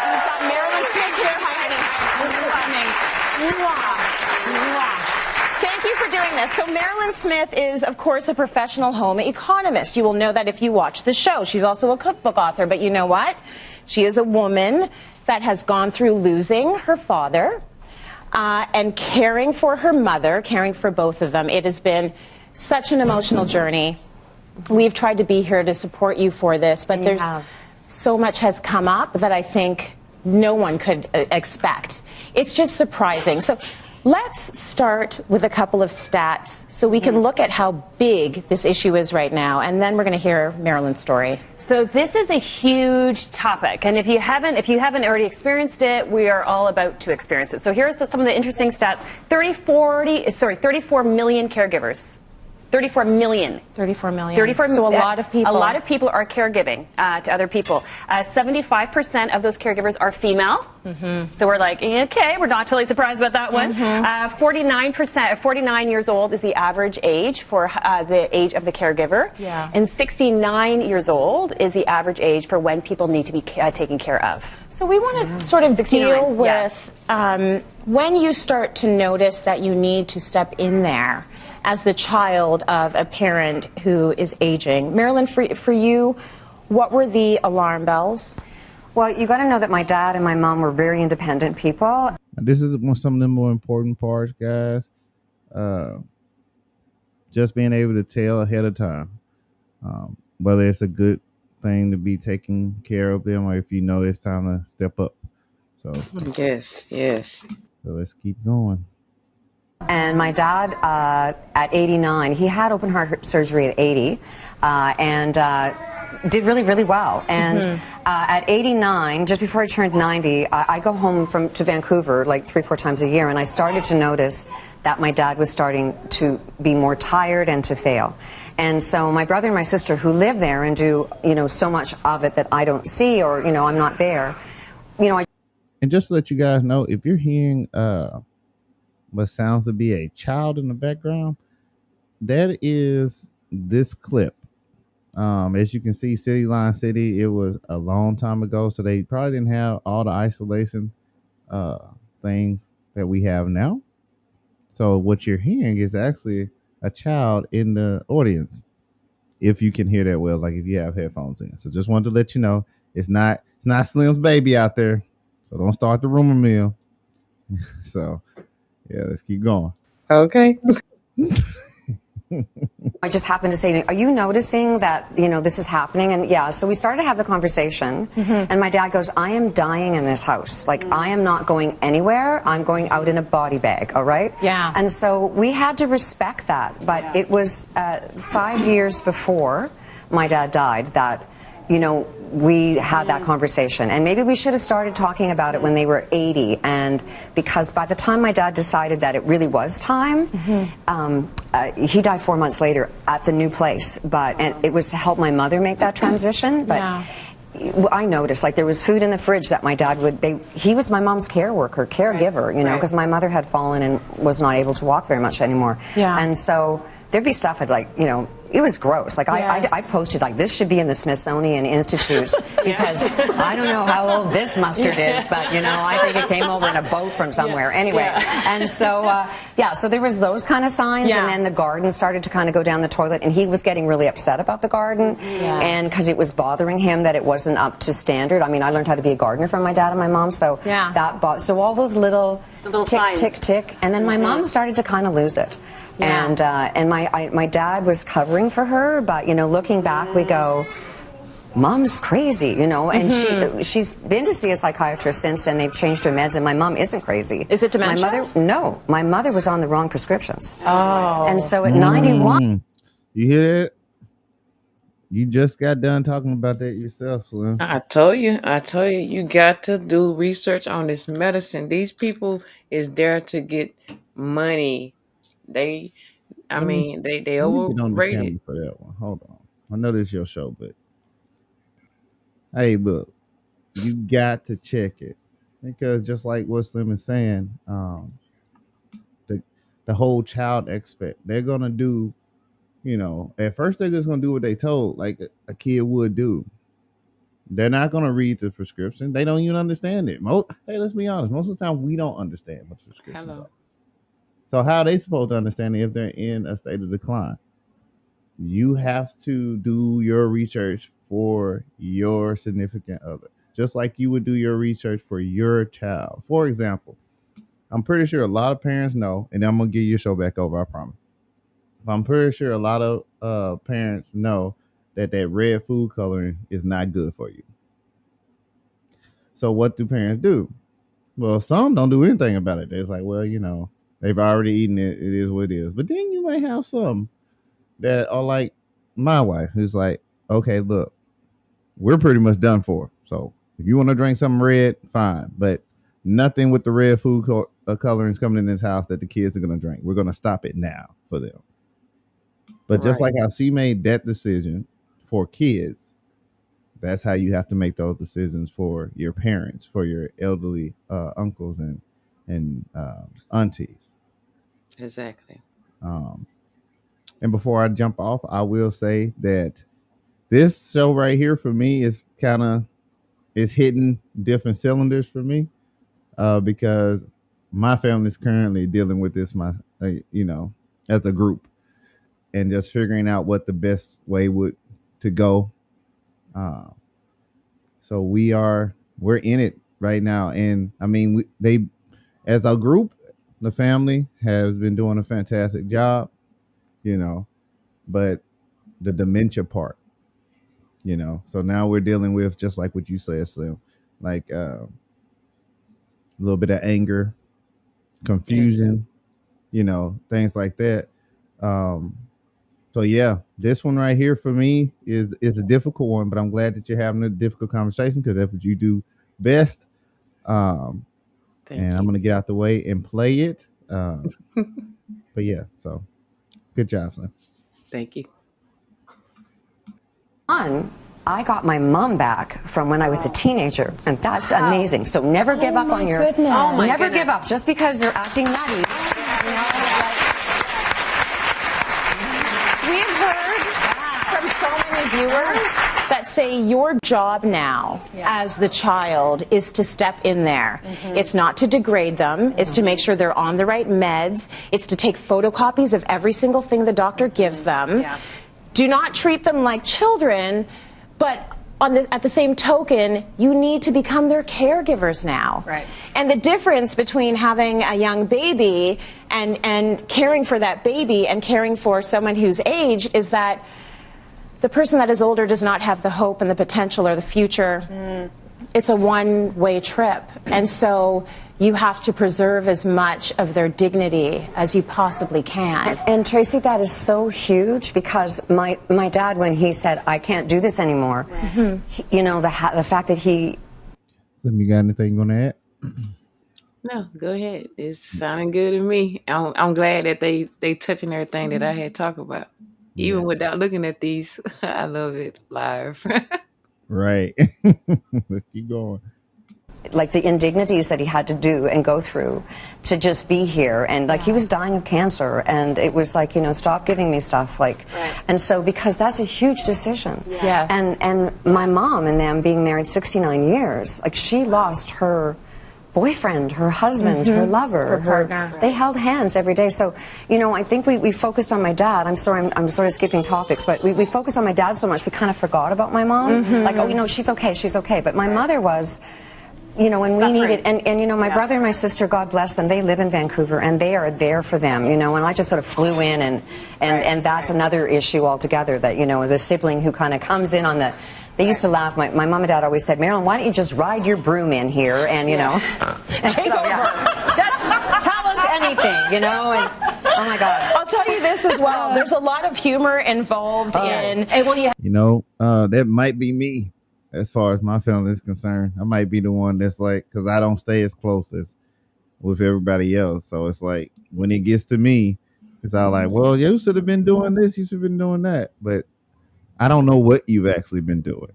We've got Marilyn Smith here. Hi, honey. Mwah. Mwah. Thank you for doing this. So Marilyn Smith is, of course, a professional home economist. You will know that if you watch the show. She's also a cookbook author, but you know what? She is a woman that has gone through losing her father and caring for her mother, caring for both of them. It has been such an emotional journey. We've tried to be here to support you for this, but there's so much has come up that I think no one could expect. It's just surprising. So let's start with a couple of stats so we can look at how big this issue is right now, and then we're going to hear Marilyn's story. So this is a huge topic, and if you haven't already experienced it, we are all about to experience it. So here's some of the interesting stats: 34 million caregivers. 34 million. 34 million. 34 So a lot of people. A lot of people are caregiving to other people. 75% of those caregivers are female. Mm-hmm. So we're like, okay, we're not totally surprised about that one. Mm-hmm. 49 years old is the average age for the age of the caregiver. Yeah. And 69 years old is the average age for when people need to be taken care of. So we want to sort of 69, deal with when you start to notice that you need to step in there as the child of a parent who is aging. Marilyn, for you, what were the alarm bells? Well, you got to know that my dad and my mom were very independent people. This is some of the more important parts, guys. Just being able to tell ahead of time whether it's a good thing to be taking care of them, or if you know it's time to step up. So Yes. So let's keep going. And my dad, at 89, he had open heart surgery at 80, and did really, really well. And at 89, just before I turned 90, I go home to Vancouver like 3-4 times a year, and I started to notice that my dad was starting to be more tired and to fail. And so my brother and my sister, who live there and do, so much of it that I don't see, or, I'm not there, And just to let you guys know, if you're hearing what sounds to be a child in the background, that is this clip. As you can see, City Line City, it was a long time ago, so they probably didn't have all the isolation things that we have now. So what you're hearing is actually a child in the audience, if you can hear that well, like if you have headphones in. So just wanted to let you know it's not Slim's baby out there. So don't start the rumor mill. So yeah, let's keep going. Okay. I just happened to say, are you noticing that, this is happening? And yeah, so we started to have the conversation, and my dad goes, I am dying in this house. Like, I am not going anywhere. I'm going out in a body bag, all right? Yeah. And so we had to respect that. But it was 5 years before my dad died that, we had that conversation. And maybe we should have started talking about it when they were 80. And because by the time my dad decided that it really was time, he died 4 months later at the new place. And it was to help my mother make that transition. But I noticed, like, there was food in the fridge that my dad he was my mom's caregiver, because my mother had fallen and was not able to walk very much anymore. Yeah. And so there'd be stuff it was gross. Like, I posted, like, this should be in the Smithsonian Institute because I don't know how old this mustard is, but, I think it came over in a boat from somewhere. Anyway, and so, so there was those kind of signs, and then the garden started to kind of go down the toilet, and he was getting really upset about the garden, and because it was bothering him that it wasn't up to standard. I mean, I learned how to be a gardener from my dad and my mom, so so all those little tick, signs. tick, tick, and then my mom started to kind of lose it. Yeah. And my dad was covering for her, but looking back, we go, Mom's crazy, and she's been to see a psychiatrist since, and they've changed her meds, and my mom isn't crazy. Is it dementia? My mother was on the wrong prescriptions. Oh. And so at 91. You hear that? You just got done talking about that yourself, Slim. I told you, you got to do research on this medicine. These people is there to get money. They Let me get on the overrated. camera for that one. Hold on. I know this is your show, but hey, look, you got to check it because just like what Slim is saying, the whole child aspect, they're gonna do. At first they're just gonna do what they told, like a kid would do. They're not gonna read the prescription. They don't even understand it. Hey, let's be honest. Most of the time, we don't understand what the prescription is. So how are they supposed to understand it if they're in a state of decline? You have to do your research for your significant other, just like you would do your research for your child. For example, I'm pretty sure a lot of parents know, and I'm going to give your show back over, I promise. I'm pretty sure a lot of parents know that red food coloring is not good for you. So what do parents do? Well, some don't do anything about it. They're like, well, they've already eaten it. It is what it is. But then you may have some that are like my wife, who's like, okay, look, we're pretty much done for. So if you want to drink something red, fine. But nothing with the red food colorings coming in this house that the kids are going to drink. We're going to stop it now for them. But just like how she made that decision for kids, that's how you have to make those decisions for your parents, for your elderly uncles and aunties. Exactly. And before I jump off, I will say that this show right here for me is hitting different cylinders for me because my family is currently dealing with this, as a group, and just figuring out what the best way to go. So we're in it right now, and I mean they as a group, the family has been doing a fantastic job, but the dementia part, so now we're dealing with, just like what you said, Slim, like a little bit of anger, confusion, things like that. So yeah, this one right here for me is a difficult one, but I'm glad that you're having a difficult conversation because that's what you do best. I'm going to get out the way and play it. But yeah, so good job, Slim. Thank you. I got my mom back from when I was a teenager, and that's amazing. So never give up on your... never give up just because they're acting nutty. We've heard from so many viewers that say your job now as the child is to step in there. It's not to degrade them. It's to make sure they're on the right meds. It's to take photocopies of every single thing the doctor gives them. Do not treat them like children, but at the same token, you need to become their caregivers now. Right. And the difference between having a young baby and caring for that baby and caring for someone whose age is that the person that is older does not have the hope and the potential or the future. It's a one-way trip. And so you have to preserve as much of their dignity as you possibly can. And Tracy, that is so huge because my dad, when he said, I can't do this anymore, you know, the fact that he... Slym, you got anything you want to add? No, go ahead. It's sounding good to me. I'm glad that they touching everything that I had talked about. Even Yeah. without looking at these, I love it live. Right. Let's keep going. like the indignities that he had to do and go through to just be here, and like he was dying of cancer, and it was like, you know, stop giving me stuff, like, and so because that's a huge decision. Yes. And my mom and them being married 69 years, like she lost her boyfriend, her husband, her lover, her partner. they held hands every day. So, you know, I think we focused on my dad. I'm sorry, I'm sort of skipping topics, but we focused on my dad so much we kind of forgot about my mom. Like, oh, you know, she's okay. But my mother was, you know, when we needed, and you know, my brother and my sister, God bless them, they live in Vancouver and they are there for them, you know, and I just sort of flew in, and that's another issue altogether, that, you know, the sibling who kind of comes in on the... They used to laugh. My mom and dad always said, Marilyn, why don't you just ride your broom in here and, you know. And Take so, over. Just tell us anything, you know. And oh, my God. I'll tell you this as well. There's a lot of humor involved in... You know, that might be me as far as my family is concerned. I might be the one that's like, because I don't stay as close as with everybody else. So it's like, when it gets to me, it's all like, well, you should have been doing this. You should have been doing that. But I don't know what you've actually been doing.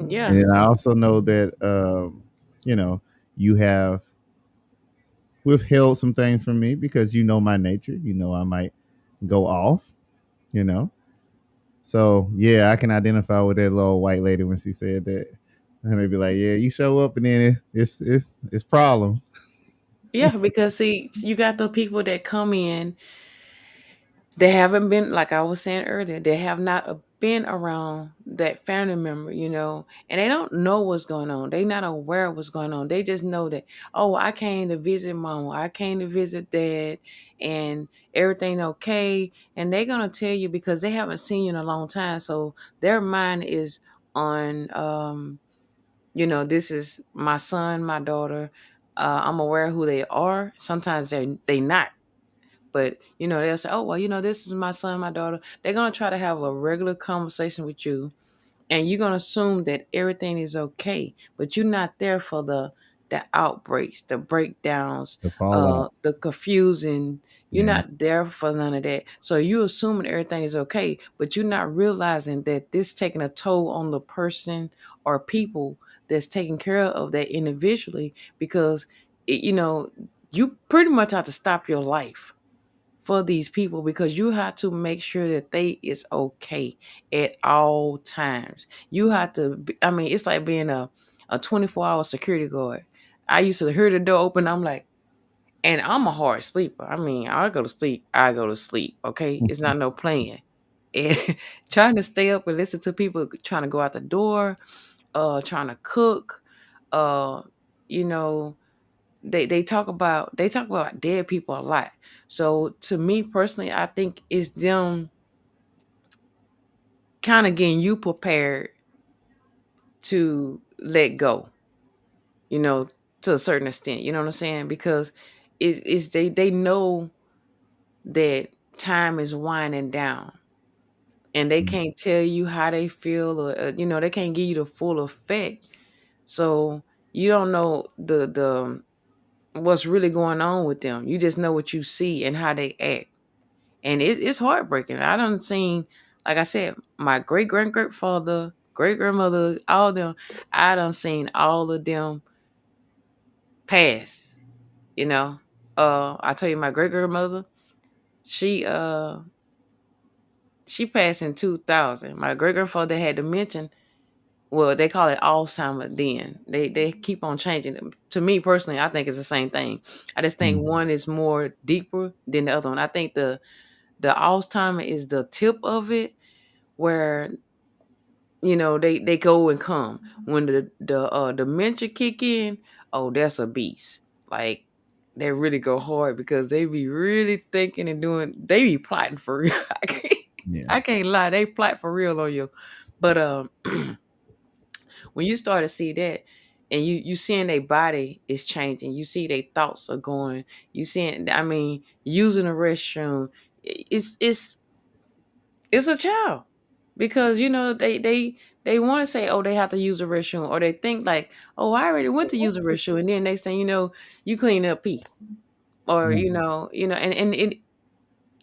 Yeah. And I also know that, you know, you have withheld some things from me because you know my nature. You know, I might go off, you know. So, yeah, I can identify with that little white lady when she said that. And they'd be like, yeah, you show up and then it's problems. Yeah, because see, you got the people that come in, they haven't been, like I was saying earlier, they have not been around that family member, you know, and they don't know what's going on. They're not aware of what's going on. They just know that, oh, I came to visit mama, I came to visit dad, and everything okay. And they're gonna tell you because they haven't seen you in a long time. So their mind is on you know, this is my son, my daughter. I'm aware of who they are. Sometimes they not. But, you know, they'll say, oh, well, you know, this is my son, my daughter. They're going to try to have a regular conversation with you. And you're going to assume that everything is okay. But you're not there for the outbreaks, the breakdowns, The fallout. the confusing. You're Yeah. not there for none of that. So you assuming everything is okay. But you're not realizing that this taking a toll on the person or people that's taking care of that individually. Because, you know, you pretty much have to stop your life for these people because you have to make sure that they is okay at all times. You have to I mean, it's like being a 24-hour security guard. I used to hear the door open, I'm like, and I'm a hard sleeper. I mean, I go to sleep, okay? It's not no playing. And trying to stay up and listen to people trying to go out the door, trying to cook, uh, you know, they talk about dead people a lot. So to me personally, I think it's them kind of getting you prepared to let go, you know, to a certain extent. You know what I'm saying? Because it's they know that time is winding down, and they can't tell you how they feel, or you know, they can't give you the full effect. So you don't know the what's really going on with them. You just know what you see and how they act. And it's heartbreaking. I done seen, like I said, my great grandfather, great grandmother, all them. I done seen all of them pass. You know, I tell you, my great grandmother, she She passed in 2000. My great grandfather had dementia. Well, they call it Alzheimer. Then they keep on changing them. To me personally, I think it's the same thing. I just think Mm. one is more deeper than the other one. I think the Alzheimer is the tip of it, where they go and come. When the dementia kick in, oh, that's a beast. Like, they really go hard because they be really thinking and doing. They be plotting for real. Yeah. I can't lie, they plot for real on you. But when you start to see that, and you seeing their body is changing, you see their thoughts are going, you seeing, I mean, using the restroom, it's a child. Because they want to say, oh, they have to use a restroom, or they think like, oh, I already went to use a restroom, and then they say, you clean up pee, or Mm. and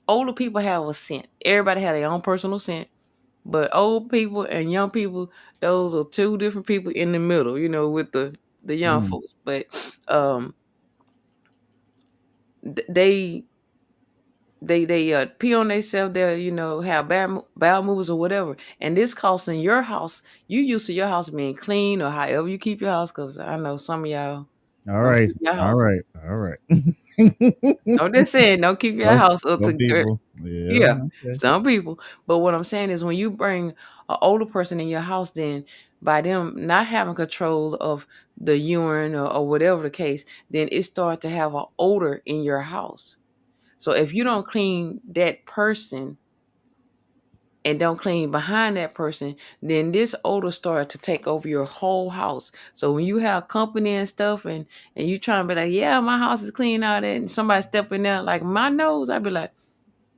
older people have a scent. Everybody have their own personal scent. But old people and young people, those are two different people in the middle, with the young Mm. folks. But um they pee on themselves. They have bowel movers or whatever, and this costing your house. You used to your house being clean, or however you keep your house, because I know some of y'all All don't right. keep your All house. right. All right. I'm just saying, don't keep your some, house up some to. people. Yeah. Yeah, Okay. some people. But what I'm saying is, when you bring an older person in your house, then by them not having control of the urine, or whatever the case, then it start to have an odor in your house. So if you don't clean that person and don't clean behind that person, then this odor start to take over your whole house. So when you have company and stuff, and you trying to be like, yeah, my house is clean, all that, and somebody step in there like my nose, I'd be like,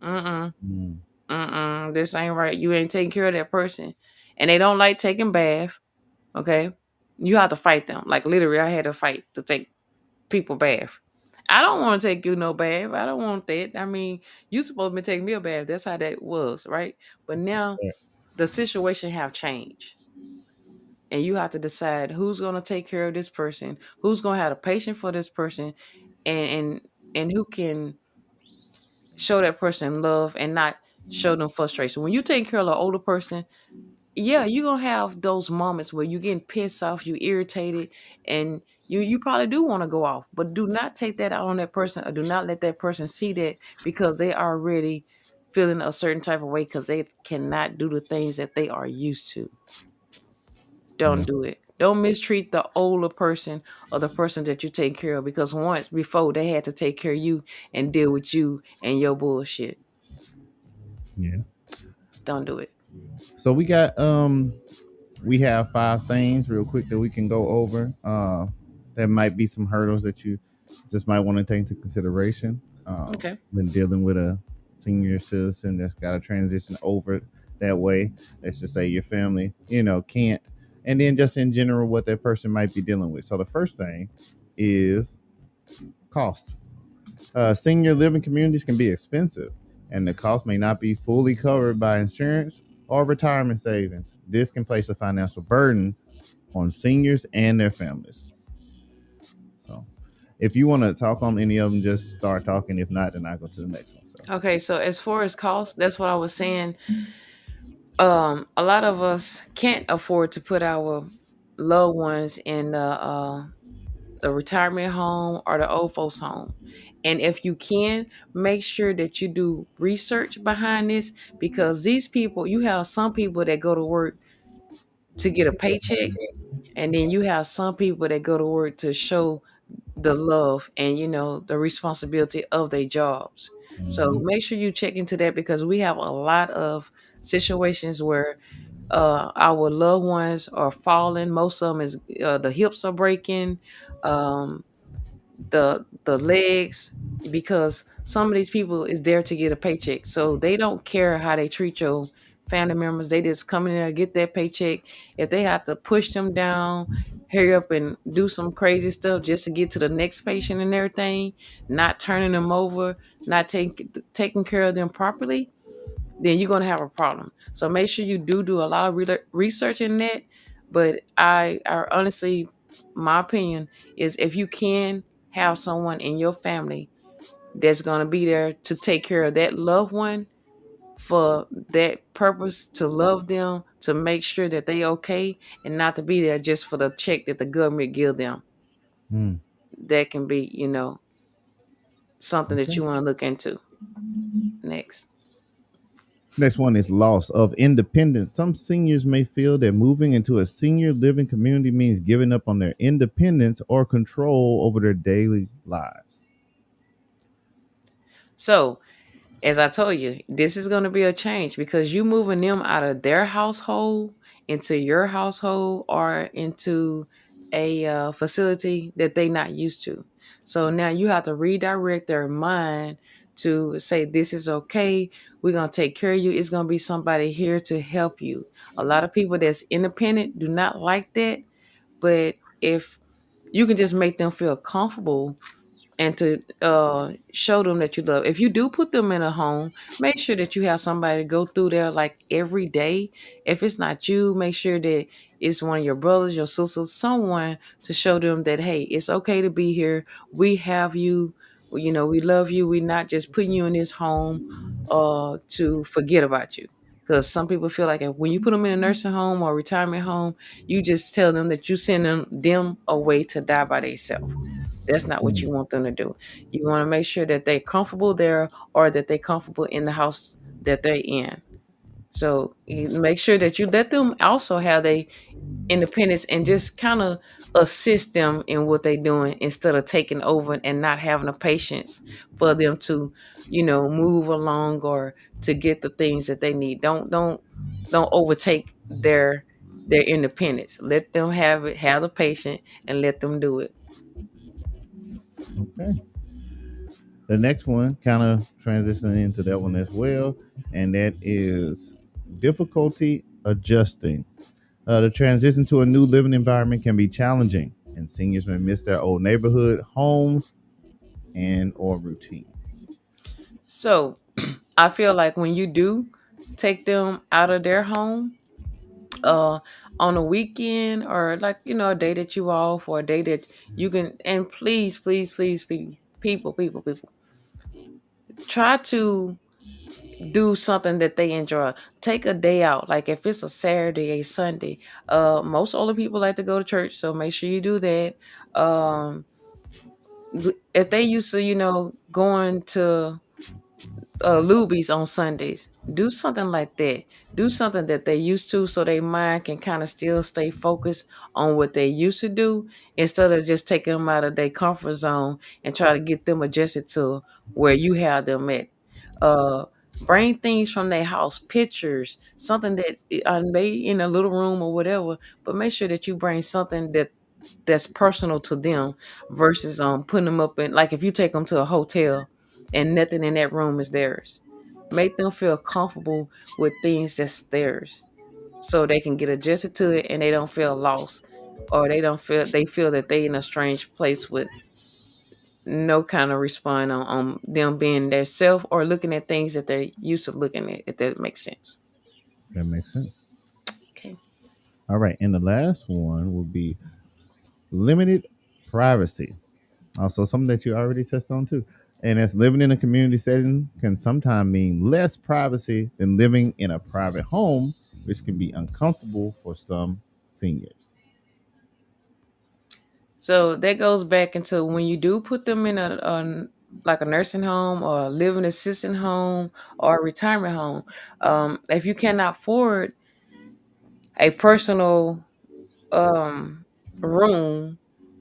mm-mm. Mm. Mm-mm, this ain't right. You ain't taking care of that person. And they don't like taking bath. Okay. You have to fight them. Like, literally, I had to fight to take people bath. I don't want to take you no bath. I don't want that. I mean, you supposed to be taking me a bath. That's how that was, right? But now Yeah. the situation have changed. And you have to decide who's gonna take care of this person, who's gonna have a patience for this person, and and who can show that person love and not show them frustration. When you take care of an older person, yeah, you're gonna have those moments where you getting pissed off, you irritated, and you probably do want to go off. But do not take that out on that person, or do not let that person see that, because they are already feeling a certain type of way because they cannot do the things that they are used to. Yeah. Don't do it. Don't mistreat the older person or the person that you take care of, because once before they had to take care of you and deal with you and your bullshit. Yeah. Don't do it. So we have 5 things real quick that we can go over. There might be some hurdles that you just might want to take into consideration Okay. when dealing with a senior citizen that's got to transition over that way. Let's just say your family, can't. And then just in general, what that person might be dealing with. So the first thing is cost. Senior living communities can be expensive, and the cost may not be fully covered by insurance or retirement savings. This can place a financial burden on seniors and their families. So, if you want to talk on any of them, just start talking. If not, then I go to the next one. So, Okay, so as far as cost, that's what I was saying. A lot of us can't afford to put our loved ones in the retirement home or the old folks home. And if you can, make sure that you do research behind this, because these people, you have some people that go to work to get a paycheck, and then you have some people that go to work to show the love and the responsibility of their jobs. So mhm. make sure you check into that, because we have a lot of situations where our loved ones are falling. Most of them is the hips are breaking, um, the legs, because some of these people is there to get a paycheck, so they don't care how they treat your family members. They just come in there, get that paycheck. If they have to push them down, hurry up and do some crazy stuff just to get to the next patient and everything, not turning them over, not taking care of them properly, then you're going to have a problem. So make sure you do a lot of research in that. But I honestly, my opinion is, if you can have someone in your family that's going to be there to take care of that loved one, for that purpose, to love them, to make sure that they okay, and not to be there just for the check that the government give them. Mm, That can be, something that okay. you want to look into next. Next one is loss of independence. Some seniors may feel that moving into a senior living community means giving up on their independence or control over their daily lives. So, as I told you, this is going to be a change because you moving them out of their household into your household or into a facility that they not used to. So now you have to redirect their mind to say, this is okay. We're going to take care of you. It's going to be somebody here to help you. A lot of people that's independent do not like that. But if you can just make them feel comfortable and to show them that you love. If you do put them in a home, make sure that you have somebody to go through there like every day. If it's not you, make sure that it's one of your brothers, your sisters, someone to show them that, hey, it's okay to be here. We have you. We love you. We're not just putting you in this home to forget about you. Because some people feel like when you put them in a nursing home or retirement home, you just tell them that you send them away to die by themselves. That's not what Mm, you want them to do. You want to make sure that they're comfortable there or that they're comfortable in the house that they're in. So you make sure that you let them also have their independence and just kind of assist them in what they're doing instead of taking over and not having the patience for them to, move along or to get the things that they need. Don't overtake their independence. Let them have it, have the patience, and let them do it. okay. The next one kind of transitioning into that one as well, and that is difficulty adjusting. The transition to a new living environment can be challenging, and seniors may miss their old neighborhood, homes, and or routines. So I feel like when you do take them out of their home, uh, on a weekend or like a day that you off or a day that you can, and please, please, please, people, try to do something that they enjoy. Take a day out, like if it's a Saturday, a Sunday. Most older people like to go to church, so make sure you do that. Um, if they used to, going to Lubies on Sundays. Do something like that. Do something that they used to so their mind can kind of still stay focused on what they used to do instead of just taking them out of their comfort zone and try to get them adjusted to where you have them at. Uh, bring things from their house, pictures, something that may in a little room or whatever, but make sure that you bring something that's personal to them versus putting them up in, like if you take them to a hotel and nothing in that room is theirs. Make them feel comfortable with things that's theirs so they can get adjusted to it and they don't feel lost or they feel that they in a strange place with no kind of respond on them being their self or looking at things that they're used to looking at, if that makes sense. That makes sense. Okay. All right, and the last one will be limited privacy. Also, something that you already touched on too. And as living in a community setting can sometimes mean less privacy than living in a private home, which can be uncomfortable for some seniors. So that goes back into when you do put them in like a nursing home or a living assistant home or a retirement home. If you cannot afford a personal um, room,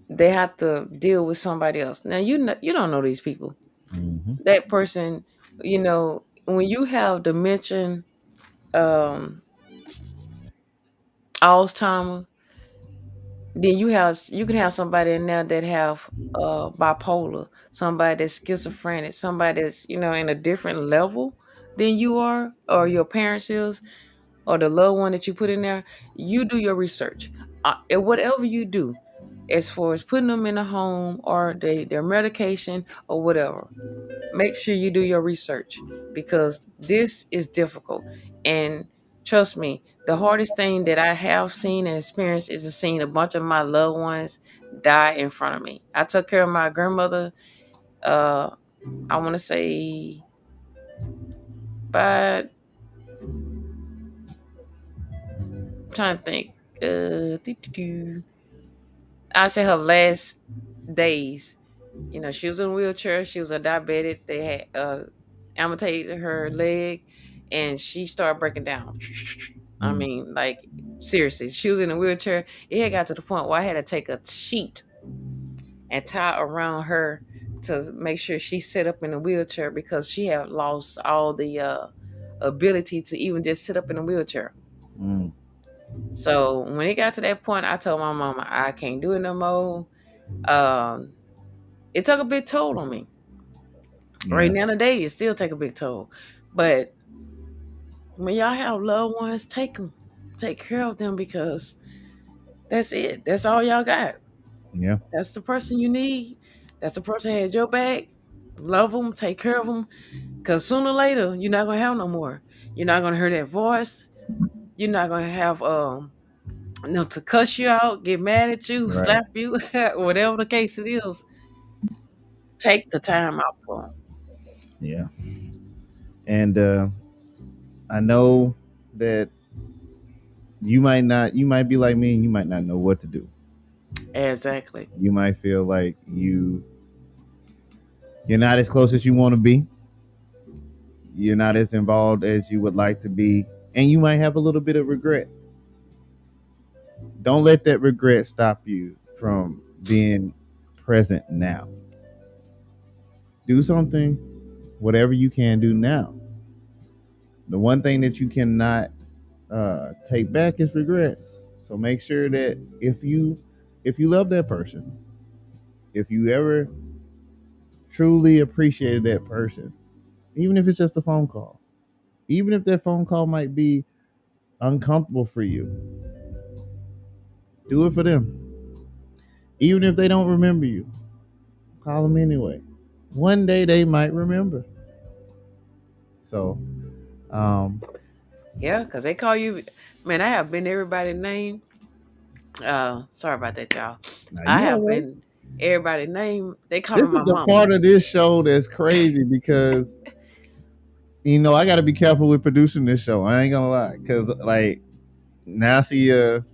they have to deal with somebody else. Now you don't know these people. Mm-hmm. That person, when you have dementia, um, Alzheimer, then you can have somebody in there that have bipolar, somebody that's schizophrenic, somebody that's in a different level than you are or your parents is or the loved one that you put in there. You do your research, and whatever you do as far as putting them in a home or their medication or whatever, make sure you do your research because this is difficult. And trust me, the hardest thing that I have seen and experienced is to seeing a bunch of my loved ones die in front of me. I took care of my grandmother, uh, I want to say about trying to think. I say her last days. She was in a wheelchair. She was a diabetic. They had amputated her leg, and she started breaking down. I Mm, mean, like seriously, she was in a wheelchair. It had got to the point where I had to take a sheet and tie around her to make sure she sit up in a wheelchair because she had lost all the ability to even just sit up in a wheelchair. mm, So when it got to that point, I told my mama I can't do it no more. Um, it took a big toll on me. Right yeah, now today, it still take a big toll. But when y'all have loved ones, take care of them because that's it. That's all y'all got. yeah, That's the person you need. That's the person that had your back. Love them, take care of them. Because sooner or later, you're not gonna have no more. You're not gonna hear that voice. You're not gonna have to cuss you out, get mad at you, right, slap you, whatever the case it is. Take the time out for them. yeah. And I know that you might be like me, and you might not know what to do. Exactly. You might feel like you're not as close as you want to be. You're not as involved as you would like to be, and you might have a little bit of regret. Don't let that regret stop you from being present now. Do something, whatever you can do now. The one thing that you cannot take back is regrets. So make sure that if you love that person, if you ever truly appreciated that person, even if it's just a phone call, even if that phone call might be uncomfortable for you, do it for them. Even if they don't remember you, call them anyway. One day they might remember. So, um, Yeah, because they call you. Man, I have been everybody's name. Sorry about that, y'all. now I you all have right. been everybody's name. They call This me is my the mama. part of this show that's crazy because I got to be careful with producing this show. I ain't gonna lie, because like now she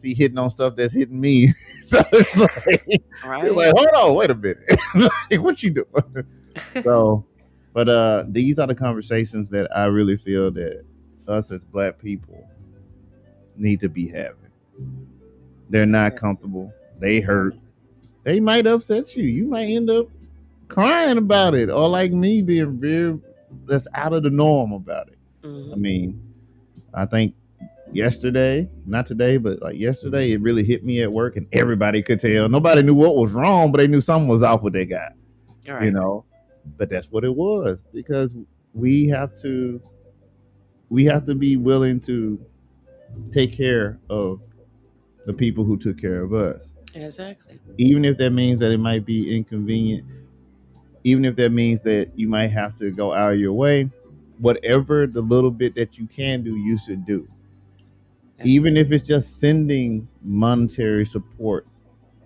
hitting on stuff that's hitting me. So it's like Right? hold on, wait a minute, like, what you doing? So, but these are the conversations that I really feel that us as Black people need to be having. They're not Exactly. comfortable. They hurt. They might upset you. You might end up crying about it, or like me being very that's out of the norm about it. I Hmm. mean, I think yesterday, not today, but like yesterday, it really hit me at work, and everybody could tell. Nobody knew what was wrong, but they knew something was off with that guy. All You right. know, but that's what it was because we have to we have to be willing to take care of the people who took care of us, Exactly. even if that means that it might be inconvenient, even if that means that you might have to go out of your way. Whatever the little bit that you can do, you should do, That's even right. if it's just sending monetary support,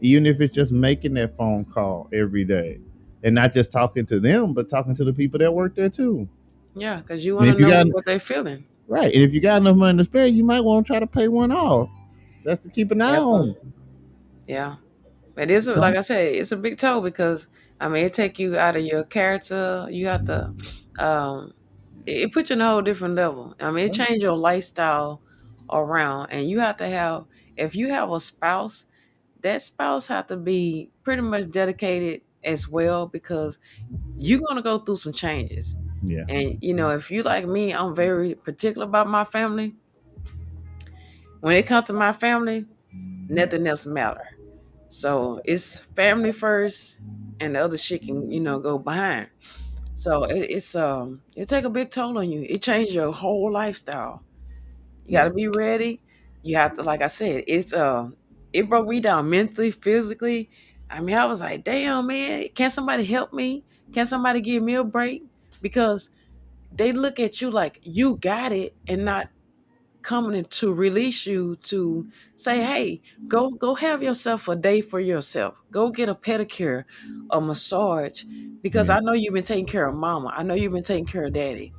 even if it's just making that phone call every day and not just talking to them, but talking to the people that work there too. Yeah, because you And want to if you know got what they're feeling. right, and if you got enough money to spare, you might want to try to pay one off. That's to keep an eye Yep. on. Yeah. It is like Don't I said, it's a big toll because I mean it take you out of your character. You have to um it put you on a whole different level. I mean it change your lifestyle around and you have to have if you have a spouse, that spouse have to be pretty much dedicated as well because you're gonna go through some changes. yeah, And if you like me, I'm very particular about my family. When it comes to my family, nothing else matter. So it's family first, and the other shit can go behind. So it take a big toll on you. It changed your whole lifestyle. You got yeah, to be ready. You have to, like I said, it broke me down mentally, physically. I mean, I was like, damn man, can somebody help me? Can somebody give me a break? Because they look at you like you got it, and not coming in to release you to say, hey, go have yourself a day for yourself. Go get a pedicure, a massage, because yeah, I know you've been taking care of mama. I know you've been taking care of daddy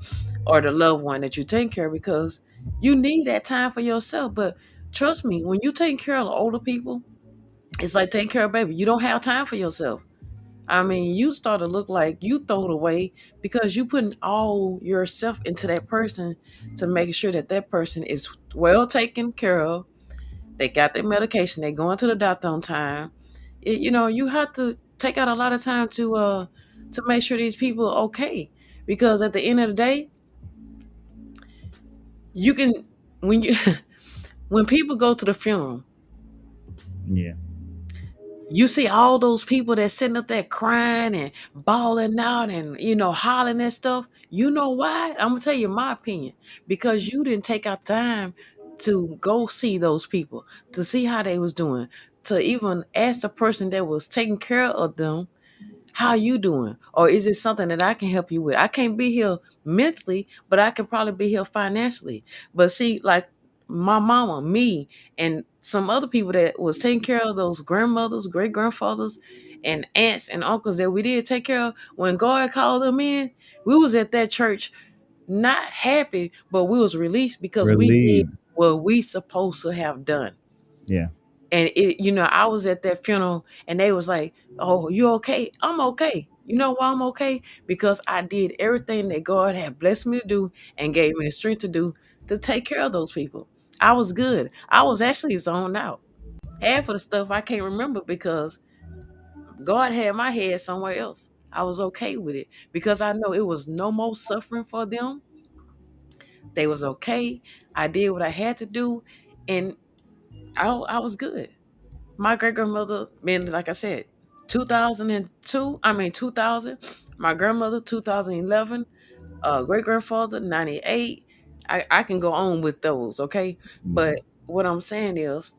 or the loved one that you take care of because you need that time for yourself. But Trust me, when you take care of the older people, it's like taking care of a baby. You don't have time for yourself. I mean, you start to look like you throw it away because you putting all yourself into that person to make sure that that person is well taken care of. They got their medication. They going to the doctor on time. You have to take out a lot of time to make sure these people are okay. Because at the end of the day, you can when you when people go to the funeral, Yeah. you see all those people that sitting up there crying and bawling out and hollering and stuff. You know why? I'm gonna tell you my opinion. Because you didn't take out time to go see those people, to see how they was doing, to even ask the person that was taking care of them, how you doing? Or is it something that I can help you with? I can't be here mentally, but I can probably be here financially. But see, like my mama, me, and some other people that was taking care of those grandmothers, great grandfathers, and aunts and uncles that we did take care of, when God called them in, we was at that church not happy, but we was released because we did Relieved. what we supposed to have done. Yeah. And I was at that funeral and they was like, "Oh, you okay?" I'm okay. You know why I'm okay? Because I did everything that God had blessed me to do and gave me the strength to do to take care of those people. I was good. I was actually zoned out. Half of the stuff I can't remember because God had my head somewhere else. I was okay with it because I know it was no more suffering for them. They was okay. I did what I had to do, and I was good. My great grandmother been, like I said, 2002. I mean 2000. My grandmother 2011. Great grandfather 98. I can go on with those, okay? Yeah. But what I'm saying is,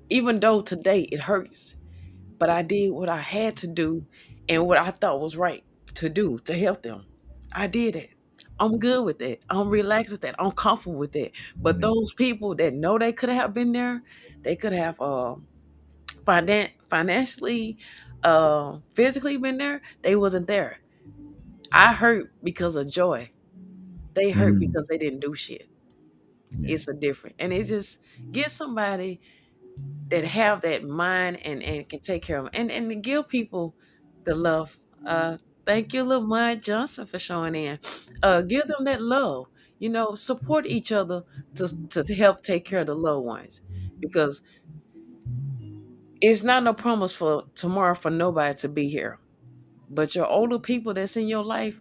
even though today it hurts, but I did what I had to do and what I thought was right to do to help them. I did it. I'm good with that. I'm relaxed with that. I'm comfortable with that. But Yeah. those people that know they could have been there, they could have financially, physically been there, they wasn't there. I hurt because of joy. They hurt Mm. because they didn't do shit. Yeah. It's a different, and it just get somebody that have that mind and can take care of them, and to give people the love. Thank you, little Mud Johnson, for showing in. Give them that love. Support each other to help take care of the loved ones, because it's not no promise for tomorrow for nobody to be here. But your older people that's in your life,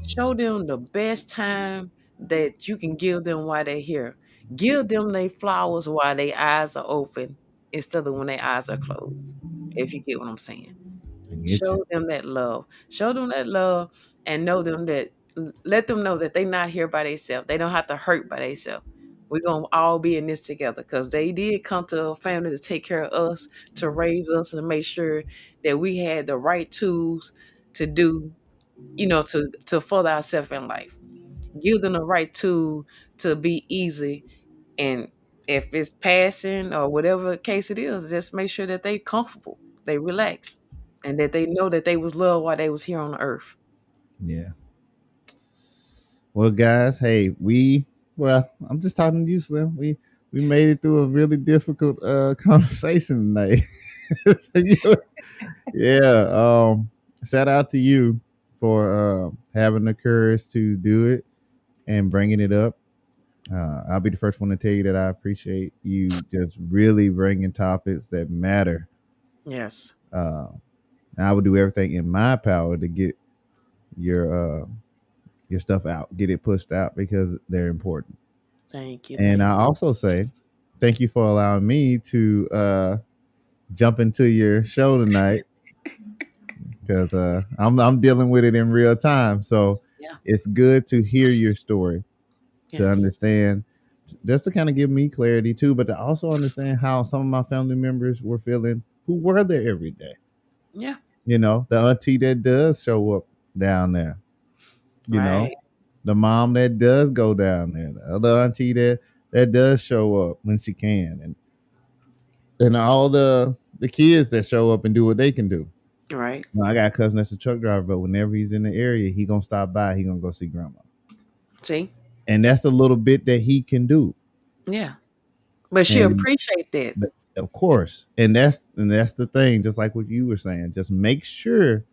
show them the best time that you can give them while they're here. Give them their flowers while their eyes are open instead of when their eyes are closed. If you get what I'm saying. I get you. Show them that love. Show them that love and let them know that they're not here by themselves. They don't have to hurt by themselves. We're gonna all be in this together because they did come to a family to take care of us, to raise us, and make sure that we had the right tools to do, to further ourselves in life. Give them the right tool to be easy, and if it's passing or whatever case it is, just make sure that they comfortable, they relax, and that they know that they was loved while they was here on the earth. Yeah. Well, guys, hey, I'm just talking to you, Slim. We made it through a really difficult conversation tonight. So yeah. Shout out to you for having the courage to do it and bringing it up. I'll be the first one to tell you that I appreciate you just really bringing topics that matter. Yes. Uh, and I would do everything in my power to get your uh, your stuff out, get it pushed out because they're important. Thank you. And Thank I also say thank you for allowing me to jump into your show tonight because I'm dealing with it in real time. So you. Yeah. it's good to hear your story, to Yes. understand, just to kind of give me clarity too, but to also understand how some of my family members were feeling who were there every day. Yeah. The auntie that does show up down there, you know, Right. the mom that does go down there, the other auntie that does show up when she can, and all the kids that show up and do what they can do. Right. I got a cousin that's a truck driver, but whenever he's in the area, he gonna stop by. He gonna go see grandma, See. and that's a little bit that he can do. Yeah. But she And appreciate that. of course, and that's the thing. Just like what you were saying, just make sure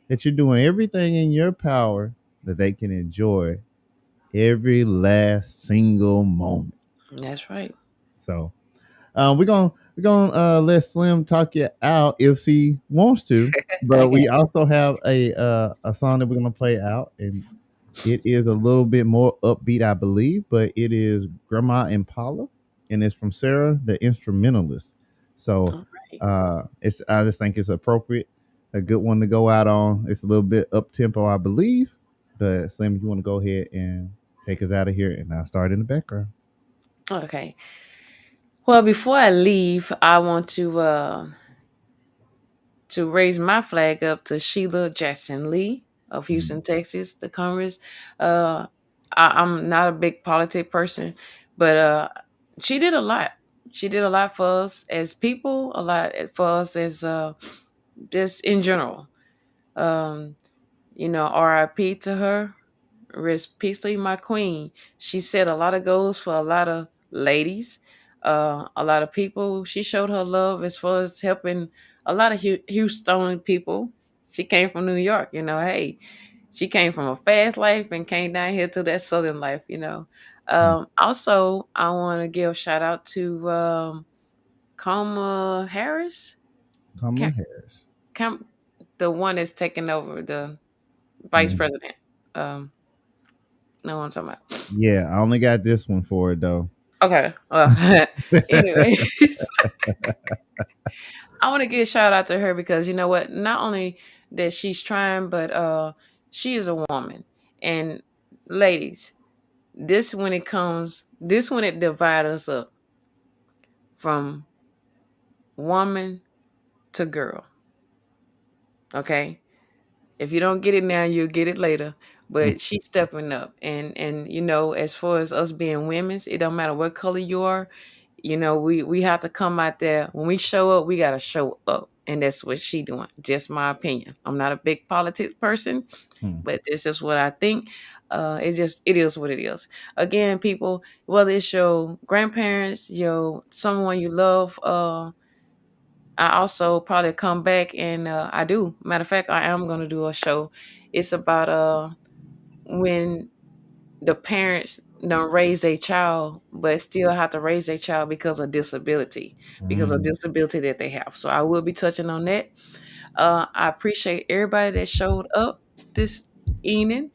that you're doing everything in your power that they can enjoy every last single moment. That's right. So we're gonna let Slim talk you out if she wants to, I but got we also have a song that we're gonna play out, and it is a little bit more upbeat, I believe, but it is Grandma Impala, and it's from Sarah, the instrumentalist. So all right. it's I just think it's appropriate, a good one to go out on. It's a little bit up tempo, I believe, but Slim, if you want to go ahead and take us out of here, and I'll start in the background. Okay. Well, before I leave, I want to raise my flag up to Sheila Jackson Lee of Mm. Houston, Texas, the Congress. Uh, I'm not a big politic person, but she did a lot. She did a lot for us as people, a lot for us as just in general. Um, RIP to her. Rest peacefully, my queen. She set a lot of goals for a lot of ladies, a lot of people. She showed her love as far as helping a lot of Houston people. She came from New York, hey, she came from a fast life and came down here to that southern life. Mm. Also, I want to give a shout out to Kamala Harris, Kamala Cam, Harris. the one that's taking over the vice Mhm. president. Know what I'm talking about. Yeah, I only got this one for it though. Okay. Well, anyways, I want to give a shout out to her because you know what? Not only that she's trying, but she is a woman. And ladies, this when it divides us up from woman to girl. Okay. If you don't get it now, you'll get it later. Mm. But she's stepping up, and as far as us being women's, it don't matter what color you are. We have to come out there. When we show up, we gotta show up, and that's what she doing. Just my opinion. I'm not a big politics person, Mm. but this is what I think. It is what it is. Again, people, whether it's your grandparents, someone you love, I also probably come back and I do. Matter of fact, I am gonna do a show. It's about when the parents don't raise a child, but still have to raise a child because of Mm. disability that they have. So I will be touching on that. I appreciate everybody that showed up this evening,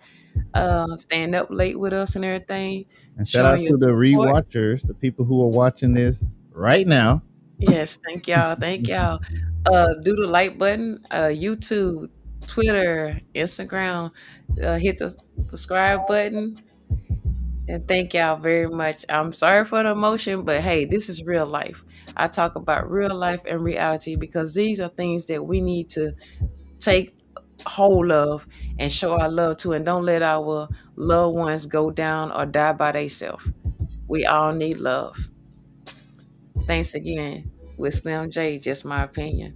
staying up late with us and everything, And shout showing out your to the support. rewatchers, the people who are watching this right now. Yes, thank y'all. Thank y'all. Do the like button, YouTube, Twitter, Instagram, hit the subscribe button, and thank y'all very much. I'm sorry for the emotion, but hey, this is real life. I talk about real life and reality because these are things that we need to take hold of and show our love to, and don't let our loved ones go down or die by themselves. We all need love. Thanks again. With Slim J, just my opinion.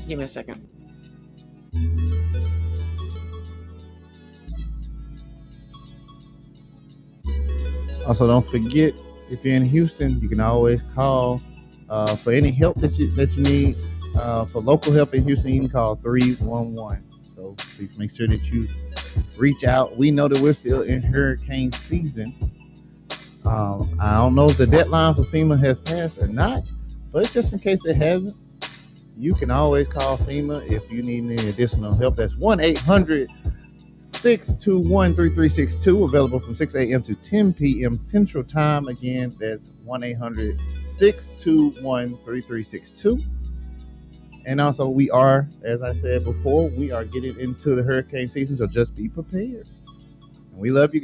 Give me a second. Also, don't forget, if you're in Houston, you can always call for any help that you need. For local help in Houston, you can call 311. So please make sure that you reach out. We know that we're still in hurricane season. I don't know if the deadline for FEMA has passed or not, but just in case it hasn't, you can always call FEMA if you need any additional help. That's 1-800-621-3362, available from 6 a.m. to 10 p.m. Central Time. Again, that's 1-800-621-3362. And also, we are, as I said before, we are getting into the hurricane season, so just be prepared. And we love you